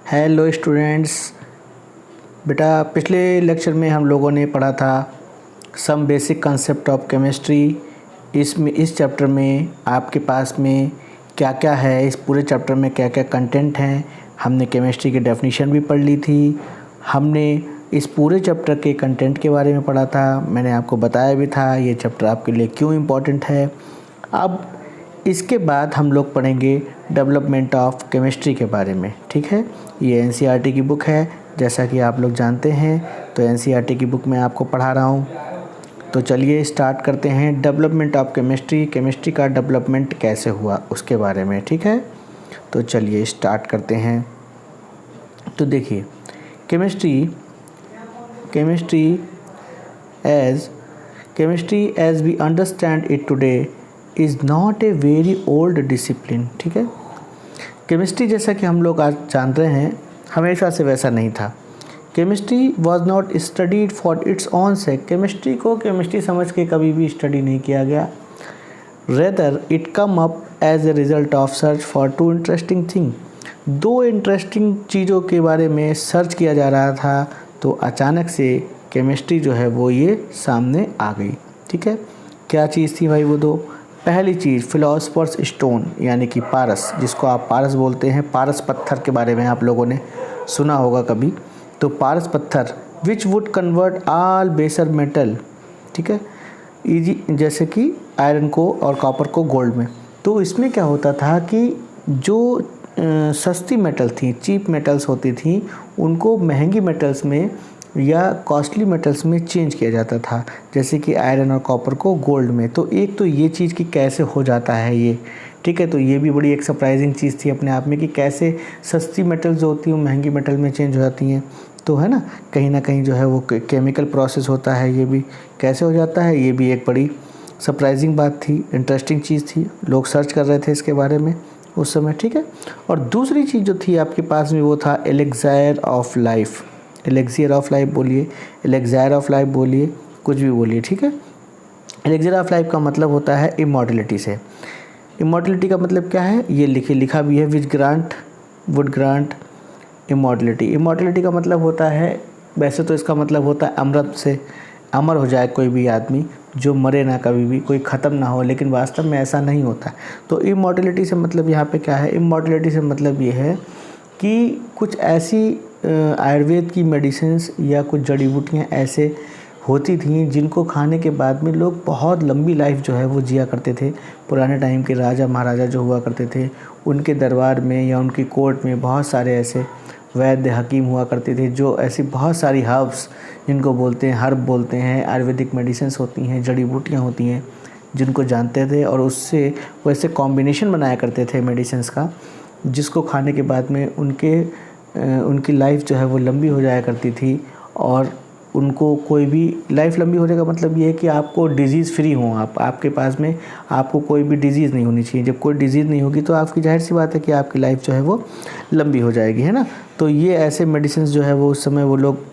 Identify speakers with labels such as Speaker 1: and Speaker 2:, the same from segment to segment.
Speaker 1: Hello students. बेटा पिछले lecture में हम लोगों ने पढ़ा था some basic concept of chemistry. इस चैप्टर में आपके पास में क्या क्या है, इस पूरे चैप्टर में क्या क्या कंटेंट हैं। हमने केमिस्ट्री की डेफिनेशन भी पढ़ ली थी। हमने इस पूरे चैप्टर के कंटेंट के बारे में पढ़ा था। मैंने आपको बताया भी था ये चैप्टर आपके लिए क्यों इम्पोर्टेंट है। अब इसके बाद हम लोग पढ़ेंगे डेवलपमेंट ऑफ केमिस्ट्री के बारे में। ठीक है, ये एनसीईआरटी की बुक है जैसा कि आप लोग जानते हैं। तो एनसीईआरटी की बुक में आपको पढ़ा रहा हूँ। तो चलिए स्टार्ट करते हैं डेवलपमेंट ऑफ केमिस्ट्री। केमिस्ट्री का डेवलपमेंट कैसे हुआ उसके बारे में। ठीक है, तो चलिए स्टार्ट करते हैं। तो देखिए chemistry as we understand it today is not a very old discipline. ठीक है, केमिस्ट्री जैसा कि हम लोग आज जान रहे हैं हमेशा से वैसा नहीं था। Chemistry was not studied for its own sake. Chemistry को केमिस्ट्री समझ के कभी भी स्टडी नहीं किया गया। Rather it come up as a result of search for two interesting thing. दो इंटरेस्टिंग चीज़ों के बारे में सर्च किया जा रहा था, तो अचानक से केमिस्ट्री जो है वो ये सामने आ गई। ठीक है, क्या चीज़ थी भाई वो दो? पहली चीज़ फिलोसफर्स स्टोन यानी कि पारस, जिसको आप पारस बोलते हैं। पारस पत्थर के बारे में आप लोगों ने सुना होगा कभी। तो पारस पत्थर विच वुड कन्वर्ट ऑल बेसर मेटल, ठीक है, इजी, जैसे कि आयरन को और कॉपर को गोल्ड में। तो इसमें क्या होता था कि जो सस्ती मेटल थी, चीप मेटल्स होती थी, उनको महंगी मेटल्स में या कॉस्टली मेटल्स में चेंज किया जाता था, जैसे कि आयरन और कॉपर को गोल्ड में। तो एक तो ये चीज़ कि कैसे हो जाता है ये। ठीक है, तो ये भी बड़ी एक सरप्राइजिंग चीज़ थी अपने आप में कि कैसे सस्ती मेटल्स जो होती हैं वो महंगी मेटल में चेंज हो जाती हैं। तो है ना कहीं जो है वो केमिकल प्रोसेस होता है, ये भी कैसे हो जाता है, ये भी एक बड़ी सरप्राइजिंग बात थी, इंटरेस्टिंग चीज़ थी। लोग सर्च कर रहे थे इसके बारे में उस समय। ठीक है, और दूसरी चीज़ जो थी आपके पास में वो था एलेक्सायर ऑफ लाइफ। एलेक्सियर ऑफ लाइफ बोलिए, एलेक्सायर ऑफ लाइफ बोलिए, कुछ भी बोलिए। ठीक है, एलेक्सायर ऑफ लाइफ का मतलब होता है इमॉर्टलिटी से। इमॉर्टलिटी का मतलब क्या है ये लिखा भी है, वुड ग्रांट इमॉर्टलिटी। इमॉर्टलिटी का मतलब होता है, वैसे तो इसका मतलब होता है अमृत से अमर हो जाए कोई भी आदमी, जो मरे ना कभी भी, कोई ख़त्म ना हो, लेकिन वास्तव में ऐसा नहीं होता। तो इमॉर्टलिटी से मतलब यहाँ पे क्या है? इमॉर्टलिटी से मतलब ये है कि कुछ ऐसी आयुर्वेद की मेडिसिन्स या कुछ जड़ी बूटियाँ ऐसे होती थी जिनको खाने के बाद में लोग बहुत लंबी लाइफ जो है वो जिया करते थे। पुराने टाइम के राजा महाराजा जो हुआ करते थे, उनके दरबार में या उनकी कोर्ट में बहुत सारे ऐसे वैद्य हकीम हुआ करते थे जो ऐसी बहुत सारी हर्ब्स, जिनको बोलते हैं हर्ब बोलते हैं, आयुर्वेदिक मेडिसिन्स होती हैं, जड़ी बूटियाँ होती हैं, जिनको जानते थे और उससे वैसे कॉम्बिनेशन बनाया करते थे मेडिसिन्स का, जिसको खाने के बाद में उनकी लाइफ जो है वो लंबी हो जाया करती थी। और उनको कोई भी लाइफ लंबी होने का मतलब ये है कि आपको डिज़ीज़ फ्री हो, आपके पास में आपको कोई भी डिज़ीज़ नहीं होनी चाहिए। जब कोई डिज़ीज़ नहीं होगी तो आपकी जाहिर सी बात है कि आपकी लाइफ जो है वो लंबी हो जाएगी, है ना। तो ये ऐसे मेडिसिन जो है वो उस समय वो लोग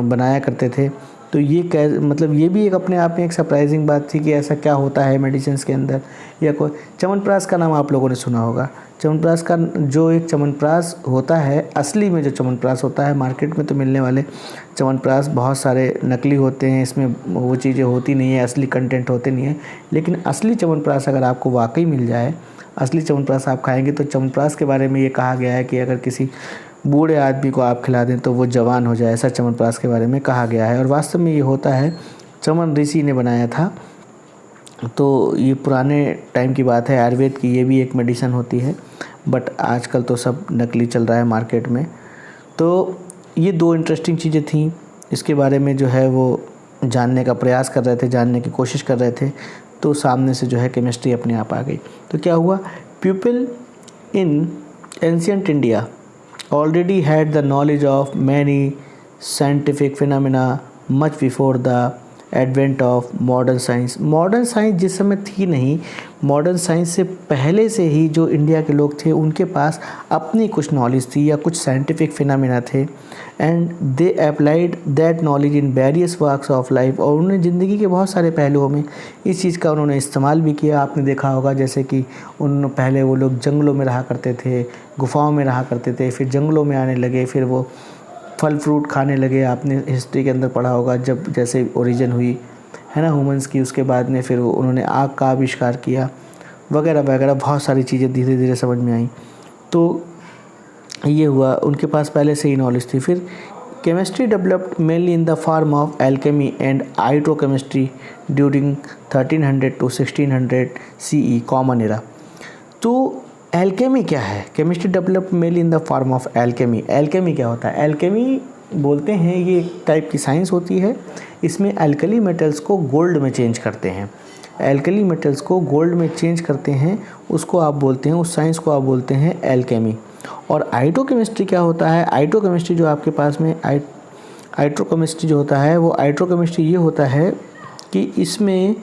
Speaker 1: बनाया करते थे। तो ये मतलब ये भी एक अपने आप में एक सरप्राइजिंग बात थी कि ऐसा क्या होता है मेडिसिन के अंदर। या कोई च्यवनप्राश का नाम आप लोगों ने सुना होगा। च्यवनप्राश का जो एक च्यवनप्राश होता है, असली में जो च्यवनप्राश होता है, मार्केट में तो मिलने वाले च्यवनप्राश बहुत सारे नकली होते हैं, इसमें वो चीज़ें होती नहीं है, असली कंटेंट होते नहीं है। लेकिन असली च्यवनप्राश अगर आपको वाकई मिल जाए, असली च्यवनप्राश आप खाएंगे, तो च्यवनप्राश के बारे में ये कहा गया है कि अगर किसी बूढ़े आदमी को आप खिला दें तो वो जवान हो जाए, ऐसा च्यवनप्राश के बारे में कहा गया है। और वास्तव में ये होता है, च्यवन ऋषि ने बनाया था। तो ये पुराने टाइम की बात है, आयुर्वेद की ये भी एक मेडिसिन होती है, बट आजकल तो सब नकली चल रहा है मार्केट में। तो ये दो इंटरेस्टिंग चीज़ें थीं, इसके बारे में जो है वो जानने का प्रयास कर रहे थे, जानने की कोशिश कर रहे थे। तो सामने से जो है केमिस्ट्री अपने आप आ गई। तो क्या हुआ, people in ancient India already had the knowledge of many scientific phenomena much before the advent of modern science। Modern science जिस समय थी नहीं, मॉडर्न साइंस से पहले से ही जो इंडिया के लोग थे उनके पास अपनी कुछ नॉलेज थी या कुछ साइंटिफिक फिनोमेना थे। And they applied that knowledge in various works of life. और उन्होंने ज़िंदगी के बहुत सारे पहलुओं में इस चीज़ का उन्होंने इस्तेमाल भी किया। आपने देखा होगा जैसे कि पहले वो लोग जंगलों में रहा करते थे, गुफाओं में रहा करते थे, फिर जंगलों में आने लगे, फिर वो फल फ्रूट खाने लगे। आपने हिस्ट्री के अंदर पढ़ा होगा जब जैसे ओरिजिन हुई है ना ह्यूमंस की, उसके बाद में फिर उन्होंने आग का आविष्कार किया वगैरह वगैरह, बहुत सारी चीज़ें धीरे धीरे समझ में आई। तो ये हुआ, उनके पास पहले से ही नॉलेज थी। फिर chemistry developed mainly in the form of alchemy and hydrochemistry during 1300 to 1600 CE common era. तो एल्केमी क्या है? Chemistry developed mainly in the form of alchemy. Alchemy क्या होता है? एल्केमी बोलते हैं ये एक टाइप की साइंस होती है, इसमें एल्कली मेटल्स को गोल्ड में चेंज करते हैं। एल्कली मेटल्स को गोल्ड में चेंज करते हैं, उसको आप बोलते हैं, उस साइंस को आप बोलते हैं एल्केमी। और हाइड्रोकेमिस्ट्री क्या होता है? हाइड्रोकेमिस्ट्री जो आपके पास में हाइड्रोकेमिस्ट्री जो होता है, वो हाइड्रोकेमिस्ट्री ये होता है कि इसमें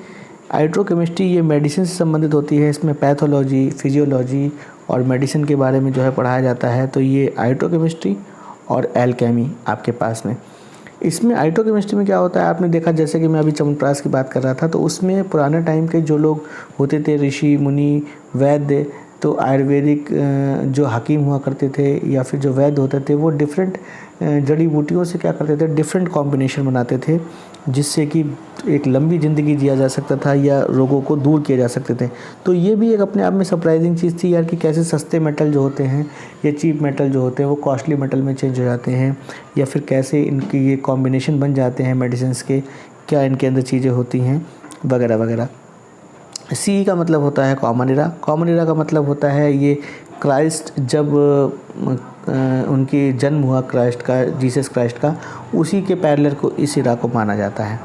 Speaker 1: हाइड्रोकेमिस्ट्री ये मेडिसिन से संबंधित होती है। इसमें पैथोलॉजी, फिजियोलॉजी और मेडिसिन के बारे में जो है पढ़ाया जाता है। तो ये हाइड्रोकेमिस्ट्री और एल्केमी आपके पास में। इसमें हाइड्रोकेमिस्ट्री में क्या होता है, आपने देखा जैसे कि मैं अभी च्यवनप्राश की बात कर रहा था, तो उसमें पुराने टाइम के जो लोग होते थे, ऋषि मुनि वैद्य, तो आयुर्वेदिक जो हकीम हुआ करते थे या फिर जो वैद्य होते थे, वो डिफरेंट जड़ी बूटियों से क्या करते थे, डिफरेंट कॉम्बिनेशन बनाते थे, जिससे कि एक लंबी ज़िंदगी जिया जा सकता था या रोगों को दूर किए जा सकते थे। तो ये भी एक अपने आप में सरप्राइजिंग चीज़ थी यार, कि कैसे सस्ते मेटल जो होते हैं या चीप मेटल जो होते हैं वो कॉस्टली मेटल में चेंज हो जाते हैं, या फिर कैसे इनकी ये कॉम्बिनेशन बन जाते हैं मेडिसिन के, क्या इनके अंदर चीज़ें होती हैं वगैरह वगैरह। सी का मतलब होता है कॉमन एरा। कॉमन एरा का मतलब होता है ये क्राइस्ट, जब उनकी जन्म हुआ क्राइस्ट का, जीसस क्राइस्ट का, उसी के पैरेलल को इस एरा को माना जाता है।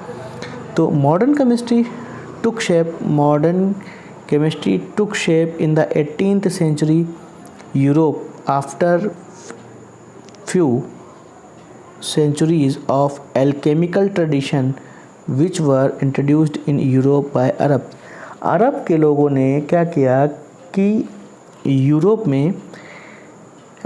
Speaker 1: तो modern chemistry took shape in the 18th century Europe after few centuries of alchemical tradition which were introduced in Europe by Arab। अरब के लोगों ने क्या किया कि यूरोप में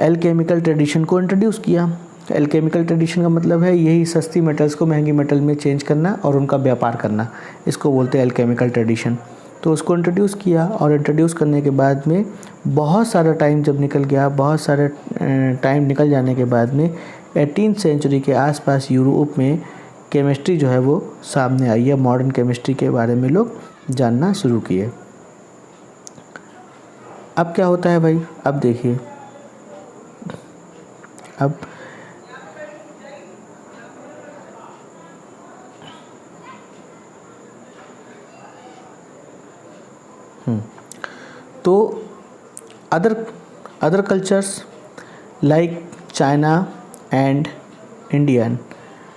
Speaker 1: एल्केमिकल ट्रेडिशन को इंट्रोड्यूस किया। एल्केमिकल ट्रेडिशन का मतलब है यही सस्ती मेटल्स को महंगी मेटल में चेंज करना और उनका व्यापार करना, इसको बोलते हैं एल्केमिकल ट्रेडिशन। तो उसको इंट्रोड्यूस किया, और इंट्रोड्यूस करने के बाद में बहुत सारा टाइम जब निकल गया, बहुत सारे टाइम निकल जाने के बाद में 18th century के आसपास यूरोप में केमिस्ट्री जो है वो सामने आई है। मॉडर्न केमिस्ट्री के बारे में लोग जानना शुरू किए। अब क्या होता है भाई, अब देखिए, अब तो other cultures like China and Indian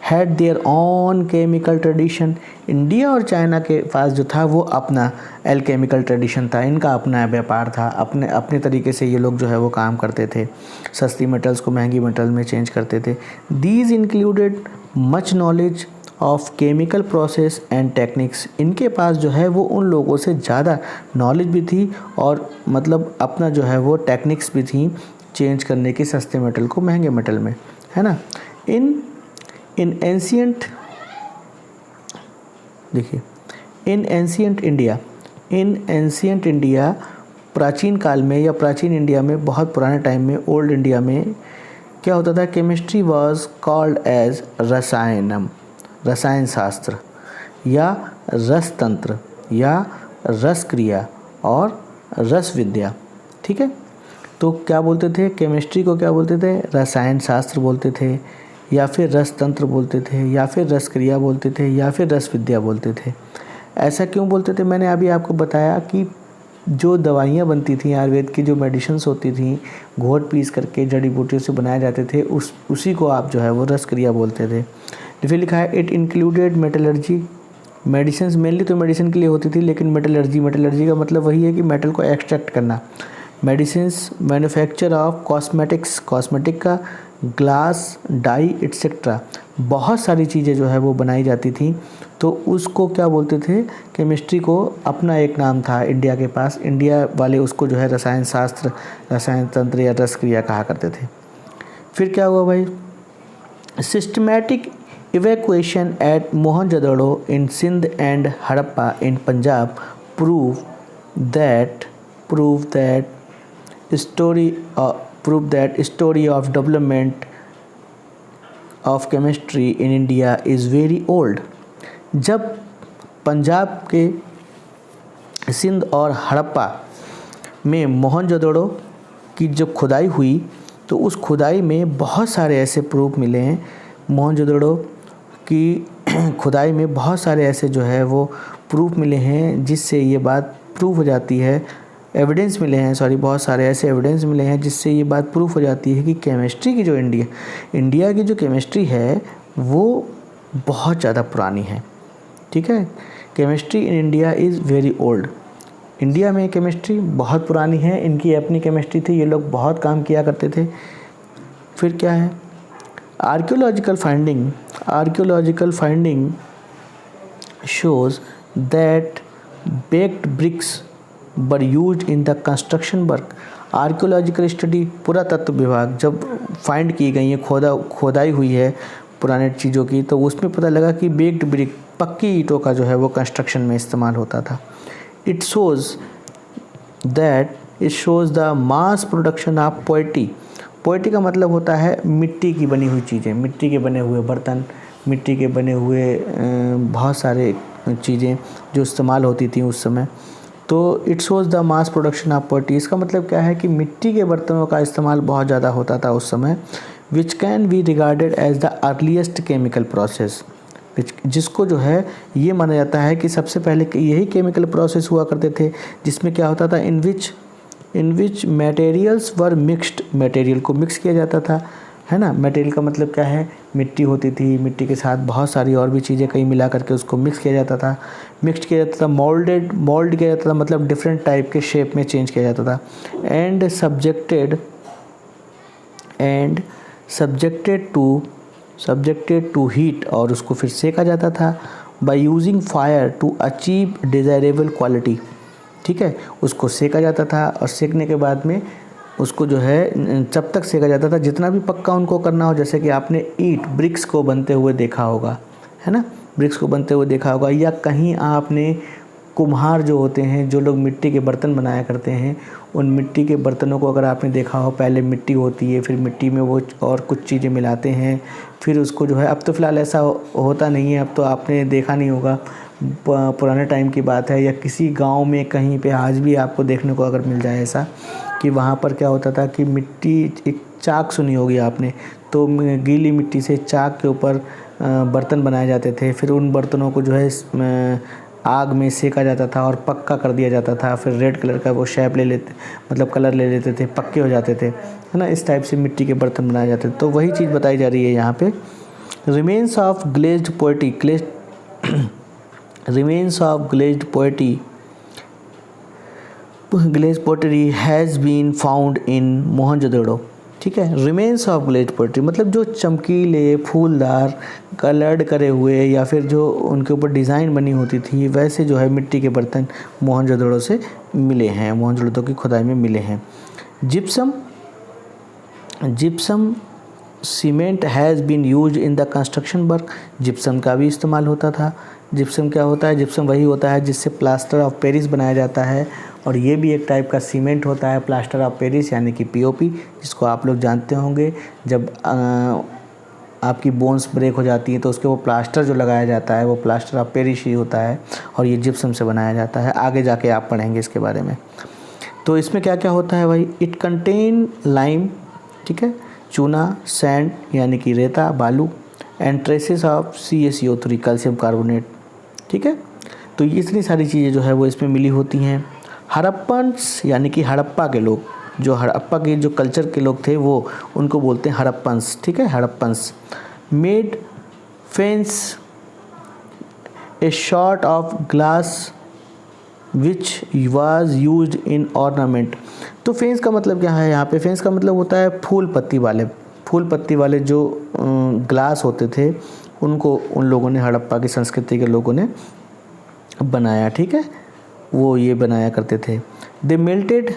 Speaker 1: had their own chemical tradition. India और चाइना के पास जो था वो अपना एल्केमिकल ट्रेडिशन था, इनका अपना व्यापार था, अपने तरीके से ये लोग जो है वो काम करते थे, सस्ती मेटल्स को महंगी मेटल में चेंज करते थे। These included much knowledge of chemical process and techniques. इनके पास जो है वो उन लोगों से ज़्यादा नॉलेज भी थी, और मतलब अपना जो है वो टेक्निक्स भी थी चेंज करने की सस्ते मेटल को महंगे मेटल में, है ना। इन एंशियंट, देखिए, इन एंशियंट इंडिया प्राचीन काल में या प्राचीन इंडिया में, बहुत पुराने टाइम में, ओल्ड इंडिया में क्या होता था, केमिस्ट्री वाज कॉल्ड एज रसायनम, रसायन शास्त्र या रस तंत्र या रस क्रिया और रस विद्या। ठीक है, तो क्या बोलते थे, केमिस्ट्री को क्या बोलते थे, रसायन शास्त्र बोलते थे, या फिर रस तंत्र बोलते थे, या फिर रस क्रिया बोलते थे, या फिर रस विद्या बोलते थे। ऐसा क्यों बोलते थे? मैंने अभी आपको बताया कि जो दवाइयाँ बनती थी, आयुर्वेद की जो मेडिसिन्स होती थी, घोट पीस करके जड़ी बूटियों से बनाए जाते थे, उसी को आप जो है वो रस क्रिया बोलते थे। फिर लिखा है it included metallurgy. Medicine mainly तो मेडिसिन के लिए होती थी, लेकिन मेटलर्जी का मतलब वही है कि मेटल को एक्सट्रैक्ट करना। Medicines, manufacture of cosmetics, cosmetic का, ग्लास, डाई एट्सेट्रा, बहुत सारी चीज़ें जो है वो बनाई जाती थी। तो उसको क्या बोलते थे, केमिस्ट्री को अपना एक नाम था इंडिया के पास, इंडिया वाले उसको जो है रसायन शास्त्र, रसायन तंत्र या रस क्रिया कहा करते थे। फिर क्या हुआ भाई, systematic evacuation at Mohenjo-daro in Sindh and Harappa in Punjab prove that prove that story of development of chemistry in India is very old. जब पंजाब के सिंध और हड़प्पा में मोहनजोदड़ो की जब खुदाई हुई तो उस खुदाई में बहुत सारे ऐसे प्रूफ मिले हैं। मोहनजोदड़ो की खुदाई में बहुत सारे ऐसे जो है वो प्रूफ मिले हैं जिससे ये बात प्रूफ हो जाती है, एविडेंस मिले हैं, बहुत सारे ऐसे एविडेंस मिले हैं जिससे ये बात प्रूफ हो जाती है कि केमिस्ट्री की जो इंडिया की जो केमिस्ट्री है वो बहुत ज़्यादा पुरानी है। ठीक है, chemistry in India is very old. India में केमिस्ट्री बहुत पुरानी है, इनकी अपनी केमिस्ट्री थी, ये लोग बहुत काम किया करते थे। फिर क्या है, archaeological finding shows that baked bricks were used in the construction work. Archaeological study, पुरातत्व विभाग जब फाइंड की गई है, खोदाई हुई है पुराने चीज़ों की, तो उसमें पता लगा कि बेक्ड ब्रिक, पक्की ईंटों का जो है वो कंस्ट्रक्शन में इस्तेमाल होता था। It shows the mass production of poetry. Poetry का मतलब होता है मिट्टी की बनी हुई चीज़ें, मिट्टी के बने हुए बर्तन, मिट्टी के बने हुए बहुत सारे चीज़ें जो इस्तेमाल होती थी उस समय। तो it shows the mass production of poetry, इसका मतलब क्या है कि मिट्टी के बर्तनों का इस्तेमाल बहुत ज़्यादा होता था उस समय। Which can be regarded as the earliest chemical process, जिसको जो है ये माना जाता है कि सबसे पहले यही केमिकल प्रोसेस हुआ करते थे, जिसमें क्या होता था, इन विच मटेरियल्स वर मिक्स्ड, मटेरियल को मिक्स किया जाता था, है ना। मटेरियल का मतलब क्या है, मिट्टी होती थी, मिट्टी के साथ बहुत सारी और भी चीज़ें कई मिला करके उसको मिक्स किया जाता था, मोल्ड किया जाता था, मतलब डिफरेंट टाइप के शेप में चेंज किया जाता था। एंड सब्जेक्टेड टू हीट, और उसको फिर सेका जाता था। By using fire to achieve desirable quality, ठीक है, उसको सेका जाता था और सेकने के बाद में उसको जो है जब तक सेका जाता था, जितना भी पक्का उनको करना हो, जैसे कि आपने ब्रिक्स को बनते हुए देखा होगा, है ना, ब्रिक्स को बनते हुए देखा होगा, या कहीं आपने कुम्हार जो होते हैं, जो लोग मिट्टी के बर्तन बनाया करते हैं, उन मिट्टी के बर्तनों को अगर आपने देखा हो, पहले मिट्टी होती है, फिर मिट्टी में वो और कुछ चीज़ें मिलाते हैं, फिर उसको जो है, अब तो फ़िलहाल ऐसा होता नहीं है, अब तो आपने देखा नहीं होगा, पुराने टाइम की बात है, या किसी गांव में कहीं पे आज भी आपको देखने को अगर मिल जाए ऐसा, कि वहाँ पर क्या होता था कि मिट्टी, एक चाक सुनी होगी आपने, तो गीली मिट्टी से चाक के ऊपर बर्तन बनाए जाते थे, फिर उन बर्तनों को जो है आग में सेका जाता था और पक्का कर दिया जाता था, फिर रेड कलर का वो शेप ले लेते, मतलब कलर ले लेते थे, पक्के हो जाते थे, है ना। इस टाइप से मिट्टी के बर्तन बनाए जाते थे। तो वही चीज़ बताई जा रही है यहाँ पे। Remains of glazed poetry has been found in Mohenjo-daro, ठीक है। रिमेन्स ऑफ ग्लेज्ड पोएट्री मतलब जो चमकीले, फूलदार, कलर्ड करे हुए, या फिर जो उनके ऊपर डिज़ाइन बनी होती थी, वैसे जो है मिट्टी के बर्तन मोहनजोदड़ो से मिले हैं, मोहनजोदड़ो की खुदाई में मिले हैं। Gypsum cement has been used in the construction work, gypsum का भी इस्तेमाल होता था। जिप्सम क्या होता है, जिप्सम वही होता है जिससे प्लास्टर ऑफ पेरिस बनाया जाता है, और ये भी एक टाइप का सीमेंट होता है, प्लास्टर ऑफ पेरिस यानी कि पीओपी, जिसको आप लोग जानते होंगे। जब आपकी बोन्स ब्रेक हो जाती हैं तो उसके वो प्लास्टर जो लगाया जाता है वो प्लास्टर ऑफ पेरिस ही होता है, और ये जिप्सम से बनाया जाता है। आगे जाके आप पढ़ेंगे इसके बारे में। तो इसमें क्या क्या होता है भाई, इट कंटेन लाइम, ठीक है, चूना, सैंड यानी कि रेता, बालू, and traces of CaCO3 calcium carbonate, ठीक है। तो ये इतनी सारी चीज़ें जो है वो इसमें मिली होती हैं। हड़प्पन्स यानी कि हड़प्पा के लोग, जो हड़प्पा के जो कल्चर के लोग थे वो, उनको बोलते हैं हड़प्पन्स, ठीक है, Harappans. Made fence A short of glass which was used in ornament. तो फेंस का मतलब क्या है यहाँ पे, फेंस का मतलब होता है फूल पत्ती वाले जो ग्लास होते थे, उनको उन लोगों ने, हड़प्पा की संस्कृति के लोगों ने बनाया, ठीक है, वो ये बनाया करते थे। They melted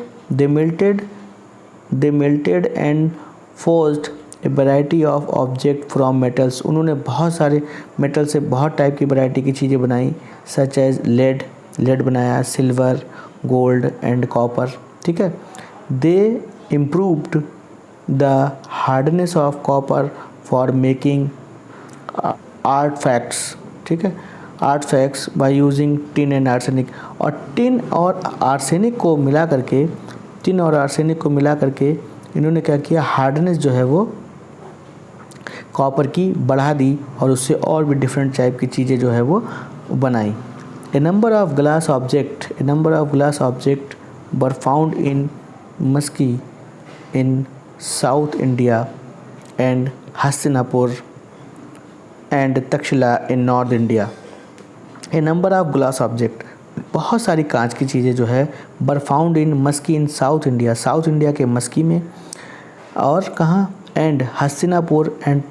Speaker 1: and forced a variety of object from metals. उन्होंने बहुत सारे मेटल से बहुत टाइप की वैरायटी की चीज़ें बनाई, सच एज लेड बनाया, सिल्वर, गोल्ड एंड कॉपर, ठीक है। They improved the hardness of copper for making artefacts, ठीक है, artefacts by using tin and arsenic. और टिन और आर्सेनिक को मिला करके, टिन और आर्सेनिक को मिला करके इन्होंने क्या किया, हार्डनेस जो है वो कॉपर की बढ़ा दी और उससे और भी डिफरेंट टाइप की चीज़ें जो है वो बनाई। A number of glass object were found in Maski in south India and Hastinapur and Takshashila in north India. A number of glass object, बहुत सारी कांच की चीज़ें जो है were found in Maski in south India, south India के मस्की में, और कहाँ, and Hastinapur and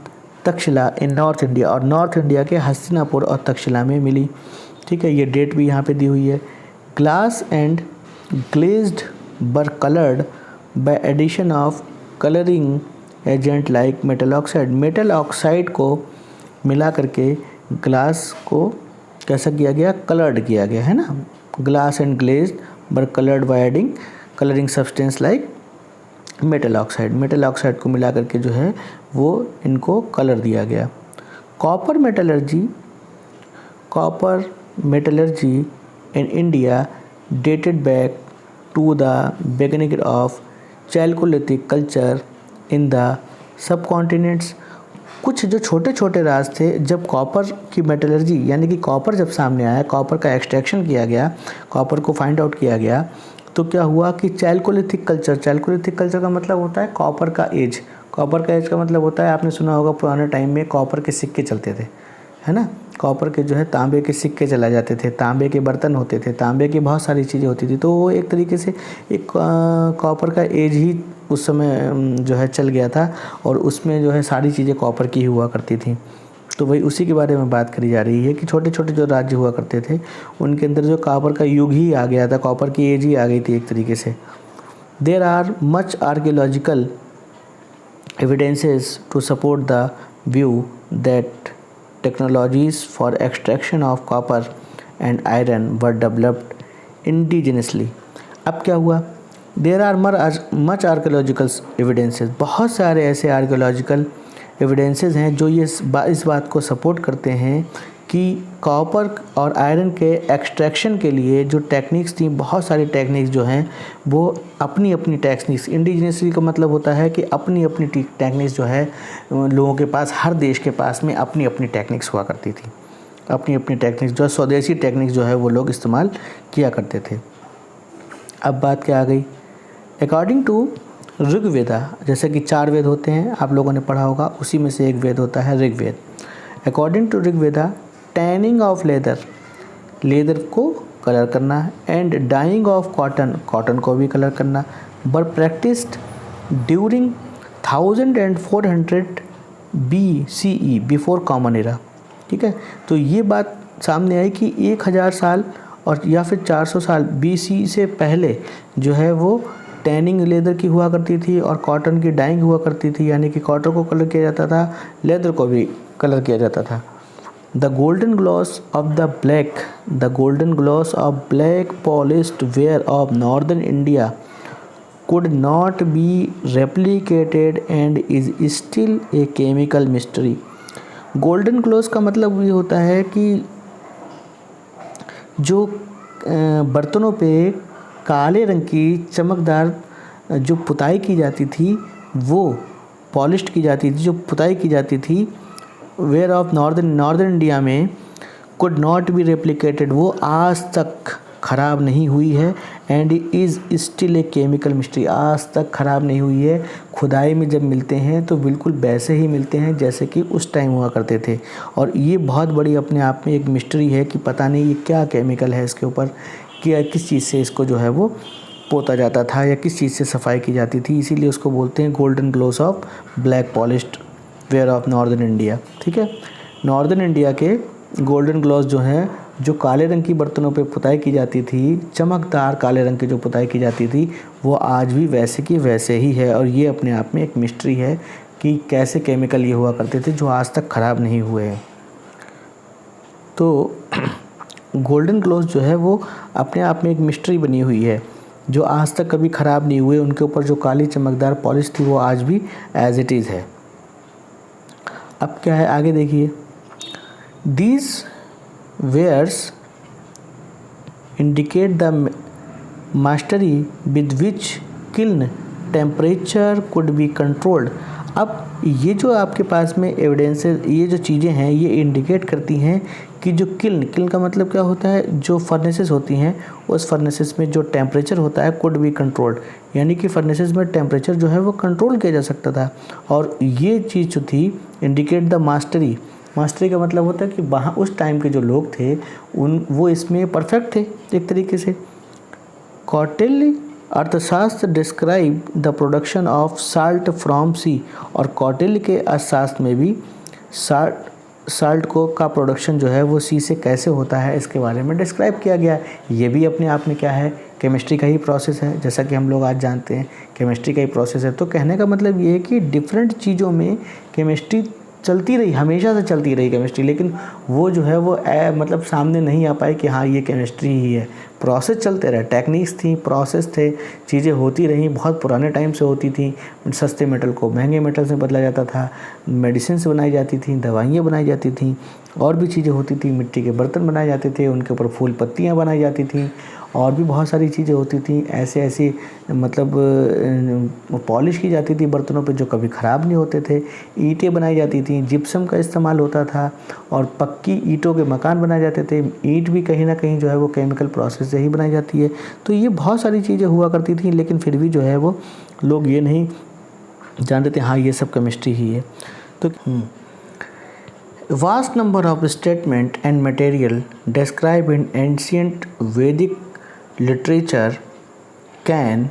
Speaker 1: Takshashila in north India, और नॉर्थ इंडिया के हस्तिनापुर और तक्षशिला में मिली। ठीक है, ये डेट भी यहाँ पे दी हुई है। Glass and glazed ware coloured by addition of colouring agent like metal oxide. Metal oxide को मिला करके ग्लास को कैसा किया गया, कलर्ड किया गया, है ना। Glass and glazed ware coloured by adding colouring substance like metal oxide. Metal oxide को मिला करके जो है वो इनको कलर दिया गया। Copper metallurgy in India dated back to the beginning of chalcolithic culture in the subcontinents. कुछ जो छोटे छोटे राज थे, जब कॉपर की मेटलर्जी यानी कि कॉपर जब सामने आया, कॉपर का एक्सट्रैक्शन किया गया, कॉपर को फाइंड आउट किया गया, तो क्या हुआ कि चैल्कोलिथिक कल्चर का मतलब होता है कॉपर का एज। कॉपर का एज का मतलब होता है, आपने सुना होगा पुराने टाइम में कॉपर के सिक्के चलते थे, है ना। कॉपर के जो है तांबे के सिक्के चला जाते थे, तांबे के बर्तन होते थे, तांबे की बहुत सारी चीज़ें होती थी। तो वो एक तरीके से एक कॉपर का एज ही उस समय जो है चल गया था, और उसमें जो है सारी चीज़ें कॉपर की ही हुआ करती थी। तो वही उसी के बारे में बात करी जा रही है कि छोटे छोटे जो राज्य हुआ करते थे उनके अंदर जो कॉपर का युग ही आ गया था, कॉपर की एज ही आ गई थी एक तरीके से। There are much archaeological evidences to support the view that technologies for extraction of copper and iron were developed indigenously. अब क्या हुआ, there are much archaeological evidences, बहुत सारे ऐसे आर्कियोलॉजिकल एविडेंसेस हैं जो ये इस बात को सपोर्ट करते हैं कि कॉपर और आयरन के एक्सट्रैक्शन के लिए जो टेक्निक्स थी, बहुत सारी टेक्निक्स जो हैं वो अपनी अपनी टेक्निक्स, इंडिजिनसली का मतलब होता है कि अपनी अपनी टेक्निक्स जो है लोगों के पास, हर देश के पास में अपनी अपनी टेक्निक्स हुआ करती थी। अपनी अपनी टेक्निक्स जो स्वदेशी टेक्निक्स जो है वो लोग इस्तेमाल किया करते थे। अब बात क्या आ गई, अकॉर्डिंग टू ऋग्वेदा, जैसे कि 4 वेद होते हैं, आप लोगों ने पढ़ा होगा, उसी में से एक वेद होता है Rigveda. According to Rigveda, tanning of leather को कलर करना एंड डाइंग ऑफ कॉटन को भी कलर करना were practised during 1400 BCE before common era. ठीक है, तो ये बात सामने आई कि 1000 साल और या फिर 400 साल BC से पहले जो है वो टैनिंग लेदर की हुआ करती थी और कॉटन की डाइंग हुआ करती थी, यानी कि कॉटन को कलर किया जाता था, लेदर को भी कलर किया जाता था। The golden gloss of black polished ware of northern India could not be replicated and is still a chemical mystery। Golden gloss का मतलब ये होता है कि जो बर्तनों पे काले रंग की चमकदार जो पुताई की जाती थी, वो पॉलिश्ड की जाती थी, जो पुताई की जाती थी वेयर ऑफ नॉर्दर्न इंडिया में, कुड नॉट बी रेप्लिकेटेड, वो आज तक ख़राब नहीं हुई है, and is still a chemical mystery, आज तक ख़राब नहीं हुई है। खुदाई में जब मिलते हैं तो बिल्कुल वैसे ही मिलते हैं जैसे कि उस टाइम हुआ करते थे। और ये बहुत बड़ी अपने आप में एक मिस्ट्री है कि पता नहीं ये क्या केमिकल है इसके ऊपर, कि किस चीज़ से इसको जो है वो पोता जाता था या किस चीज़ से सफाई की जाती थी, इसीलिए उसको बोलते हैं golden gloss of black polished ware of northern India. ठीक है, नॉर्दर्न इंडिया के गोल्डन ग्लोस जो हैं, जो काले रंग की बर्तनों पे पुताई की जाती थी, चमकदार काले रंग की जो पुताई की जाती थी, वो आज भी वैसे की वैसे ही है। और ये अपने आप में एक मिस्ट्री है कि कैसे केमिकल ये हुआ करते थे जो आज तक ख़राब नहीं हुए हैं। तो गोल्डन ग्लोस जो है वो अपने आप में एक मिस्ट्री बनी हुई है जो आज तक कभी ख़राब नहीं हुए, उनके ऊपर जो काली चमकदार पॉलिश थी वो आज भी एज इट इज़ है। अब क्या है आगे देखिए, these wares indicate the mastery with which kiln temperature could be controlled. अब ये जो आपके पास में एविडेंसेस, ये जो चीज़ें हैं ये इंडिकेट करती हैं कि जो किल्न का मतलब क्या होता है, जो फर्नेसेस होती हैं उस फर्नेसेस में जो टेम्परेचर होता है कुड बी कंट्रोल्ड, यानी कि फर्नेसेस में टेम्परेचर जो है वो कंट्रोल किया जा सकता था। और ये चीज़ जो थी इंडिकेट द मास्टरी का मतलब होता है कि वहाँ उस टाइम के जो लोग थे वो इसमें परफेक्ट थे एक तरीके से। Kautilya Arthashastra describe the production of salt from sea, और कौटिल्य के अर्थशास्त्र में भी साल्ट को का प्रोडक्शन जो है वो सी से कैसे होता है इसके बारे में डिस्क्राइब किया गया है। ये भी अपने आप में क्या है, केमिस्ट्री का ही प्रोसेस है, जैसा कि हम लोग आज जानते हैं केमिस्ट्री का ही प्रोसेस है। तो कहने का मतलब ये है कि डिफरेंट चीज़ों में केमिस्ट्री चलती रही, हमेशा से चलती रही केमिस्ट्री, लेकिन वो जो है वो मतलब सामने नहीं आ पाए कि हाँ ये केमिस्ट्री ही है। प्रोसेस चलते रहे, टेक्निक्स थी, प्रोसेस थे, चीज़ें होती रहीं, बहुत पुराने टाइम से होती थी। सस्ते मेटल को महंगे मेटल से बदला जाता था, मेडिसिन से बनाई जाती थी, दवाइयाँ बनाई जाती थी, और भी चीज़ें होती थी, मिट्टी के बर्तन बनाए जाते थे, उनके ऊपर फूल पत्तियाँ बनाई जाती थी, और भी बहुत सारी चीज़ें होती थी। ऐसे मतलब पॉलिश की जाती थी बर्तनों पे जो कभी ख़राब नहीं होते थे। ईंटें बनाई जाती थी, जिप्सम का इस्तेमाल होता था, और पक्की ईंटों के मकान बनाए जाते थे। ईंट भी कहीं ना कहीं जो है वो केमिकल प्रोसेस से ही बनाई जाती है। तो ये बहुत सारी चीज़ें हुआ करती थी, लेकिन फिर भी जो है वो लोग ये नहीं जानते थे हाँ ये सब केमिस्ट्री ही है। तो vast number of statement and material described in ancient Vedic literature can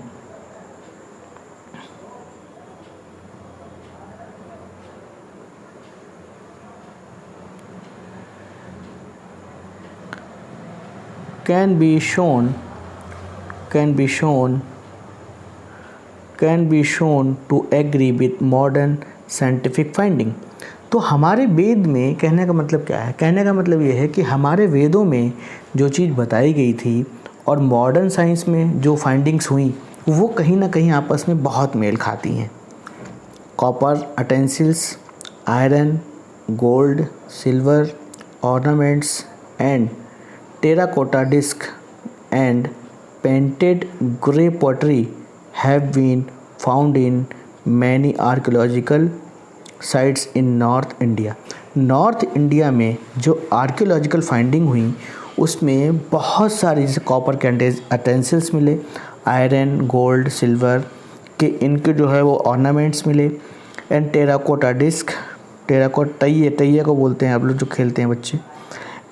Speaker 1: be shown to agree with modern scientific finding। तो हमारे वेद में, कहने का मतलब क्या है, कहने का मतलब ये है कि हमारे वेदों में जो चीज़ बताई गई थी और मॉडर्न साइंस में जो फाइंडिंग्स हुई वो कहीं ना कहीं आपस में बहुत मेल खाती हैं। Copper utensils, iron, gold, silver ornaments and terracotta disc and painted grey pottery have been found in many archaeological sites in north India. North India में जो आर्कियोलॉजिकल फाइंडिंग हुई उसमें बहुत सारी, जैसे कॉपर के अटेंसिल्स मिले, आयरन, गोल्ड, सिल्वर के इनके जो है वो ऑर्नामेंट्स मिले, एंड टेराकोटा डिस्क, टेराकोट तैये को बोलते हैं आप लोग जो खेलते हैं बच्चे,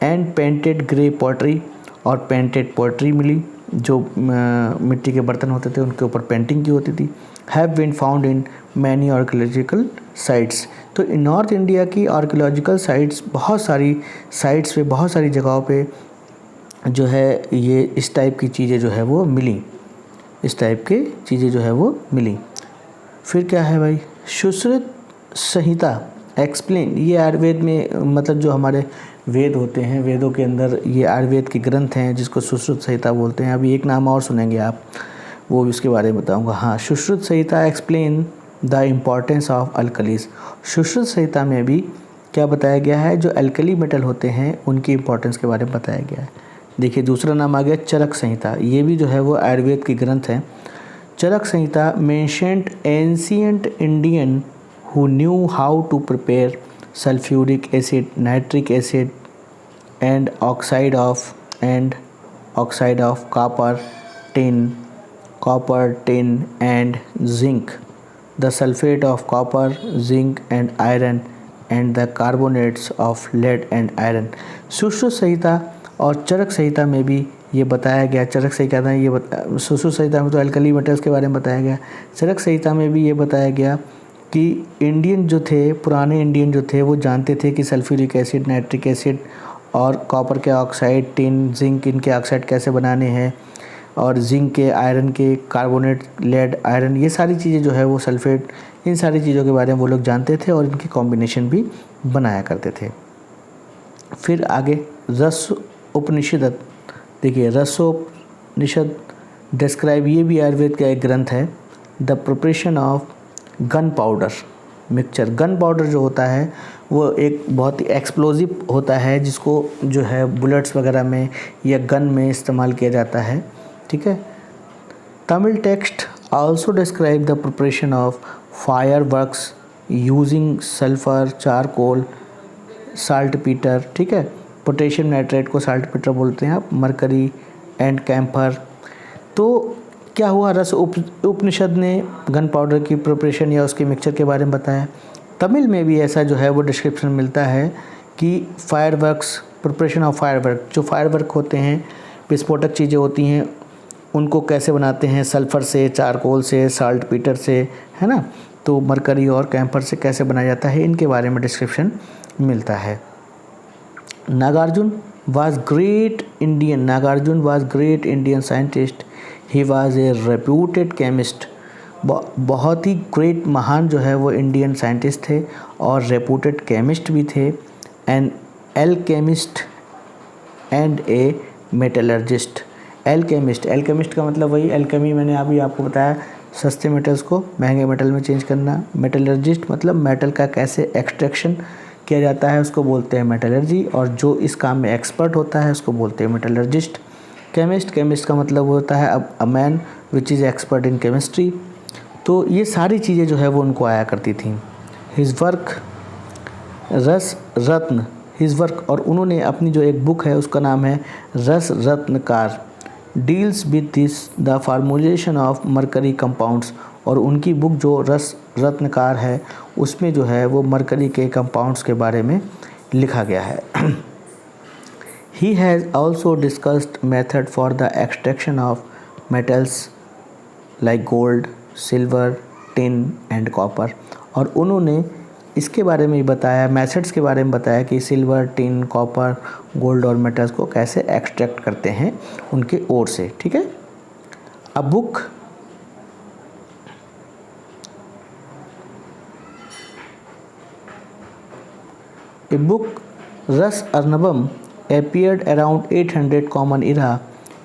Speaker 1: एंड पेंटेड ग्रे पॉटरी, और पेंटेड पॉटरी मिली जो मिट्टी के बर्तन होते थे उनके ऊपर पेंटिंग की होती थी। Have been found in many archaeological sites. तो नॉर्थ इंडिया की आर्कियोलॉजिकल साइट्स, बहुत सारी साइट्स पे, बहुत सारी जगहों पे जो है ये इस टाइप की चीज़ें जो है वो मिली, इस टाइप के चीज़ें जो है वो मिली। फिर क्या है भाई, सुश्रुत संहिता एक्सप्लेन, ये आयुर्वेद में मतलब जो हमारे वेद होते हैं, वेदों के अंदर ये आयुर्वेद के ग्रंथ हैं जिसको सुश्रुत संहिता बोलते हैं। अभी एक नाम और सुनेंगे आप, वो भी उसके बारे में बताऊंगा। हाँ, Sushruta Samhita explain the importance of alkalis. Sushruta Samhita में भी क्या बताया गया है, जो अल्कली मेटल होते हैं उनकी इम्पोर्टेंस के बारे में बताया गया है। देखिए दूसरा नाम आ गया चरक संहिता, ये भी जो है वो आयुर्वेद की ग्रंथ है। Charaka Samhita mentioned ancient Indian who knew how to prepare sulfuric acid, nitric acid and oxide of copper, tin and zinc, the sulfate of copper, zinc and iron and the carbonates of lead and iron। Sushruta Samhita और चरक संहिता में भी ये बताया गया, चरक संहिता में ये सुश्रुत संहिता में तो अल्कली मेटल्स के बारे में बताया गया, चरक संहिता में भी ये बताया गया कि इंडियन जो थे, पुराने इंडियन जो थे वो जानते थे कि सल्फ्यूरिक एसिड, नाइट्रिक एसिड और कॉपर के ऑक्साइड, टिन, जिंक, इनके ऑक्साइड कैसे बनाने हैं, और जिंक के, आयरन के, कार्बोनेट, लेड, आयरन, ये सारी चीज़ें जो है वो सल्फेट, इन सारी चीज़ों के बारे में वो लोग जानते थे और इनकी कॉम्बिनेशन भी बनाया करते थे। फिर आगे रस उपनिषद, देखिए रसोपनिषद डिस्क्राइब, ये भी आयुर्वेद का एक ग्रंथ है, the preparation of gun powder mixture. Gun powder जो होता है वो एक बहुत ही एक्सप्लोजिव होता है, जिसको जो है बुलेट्स वगैरह में या गन में इस्तेमाल किया जाता है, ठीक है। Tamil text also describe the preparation of fire works using sulphur, charcoal, salt Peter, ठीक है। पोटेशियम नाइट्रेट को साल्ट पीटर बोलते हैं आप, मरकरी एंड कैम्फर। तो क्या हुआ, रस उपनिषद ने गन पाउडर की प्रिपरेशन या उसके मिक्सचर के बारे में बताया। तमिल में भी ऐसा जो है वो डिस्क्रिप्शन मिलता है कि फायरवर्क्स, प्रिपरेशन ऑफ फायरवर्क, जो फायरवर्क होते हैं, विस्फोटक चीज़ें होती हैं, उनको कैसे बनाते हैं, सल्फ़र से, चारकोल से, साल्ट पीटर से, है ना। तो मरकरी और कैम्फर से कैसे बनाया जाता है, इनके बारे में डिस्क्रिप्शन मिलता है। Nagarjuna was great Indian scientist. He was a reputed chemist. बहुत ही ग्रेट, महान जो है वो इंडियन साइंटिस्ट थे और रेपूटेड केमिस्ट भी थे। An alchemist and a metallurgist. Alchemist का मतलब वही एल्केमी, मैंने अभी आपको बताया, सस्ते मेटल्स को महंगे मेटल में चेंज करना। मेटलर्जिस्ट मतलब मेटल का कैसे एक्सट्रैक्शन किया जाता है, उसको बोलते हैं मेटलर्जी, और जो इस काम में एक्सपर्ट होता है उसको बोलते हैं मेटलर्जिस्ट। केमिस्ट का मतलब होता है a man which is expert in chemistry. तो ये सारी चीज़ें जो है वो उनको आया करती थी। हिज वर्क रस रत्न, हिज वर्क, और उन्होंने अपनी जो एक बुक है उसका नाम है Rasa Ratnakar, deals with this the formulation of mercury compounds. और उनकी बुक जो रस रत्नकार है उसमें जो है वो मरकरी के कंपाउंड्स के बारे में लिखा गया है। He has also discussed method for the extraction of metals like gold, silver, tin and copper. और उन्होंने इसके बारे में बताया, मेथड्स के बारे में बताया कि सिल्वर, टिन, कॉपर, गोल्ड और मेटल्स को कैसे एक्सट्रैक्ट करते हैं उनके ओर से, ठीक है। अ book Ras Arnabam appeared around 800 Common Era.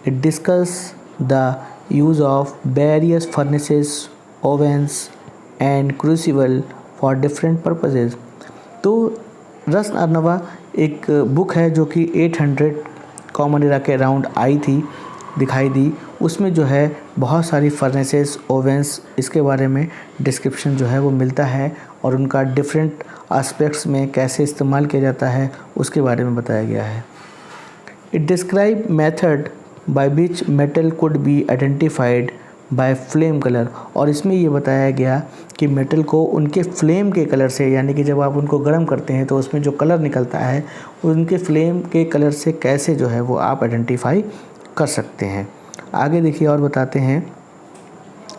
Speaker 1: It discusses the use of various furnaces, ovens and crucible for different purposes. तो रस अर्नवा एक बुक है जो कि 800 कॉमन एरा के अराउंड आई थी, दिखाई दी। उसमें जो है बहुत सारी फर्नेसेस, ओवेंस, इसके बारे में डिस्क्रिप्शन जो है वो मिलता है और उनका डिफरेंट एस्पेक्ट्स में कैसे इस्तेमाल किया जाता है उसके बारे में बताया गया है। It describe method by which metal could be identified by flame colour. और इसमें ये बताया गया कि मेटल को उनके फ्लेम के कलर से, यानी कि जब आप उनको गर्म करते हैं तो उसमें जो कलर निकलता है उनके फ्लेम के कलर से कैसे जो है वो आप आइडेंटिफाई कर सकते हैं। आगे देखिए और बताते हैं।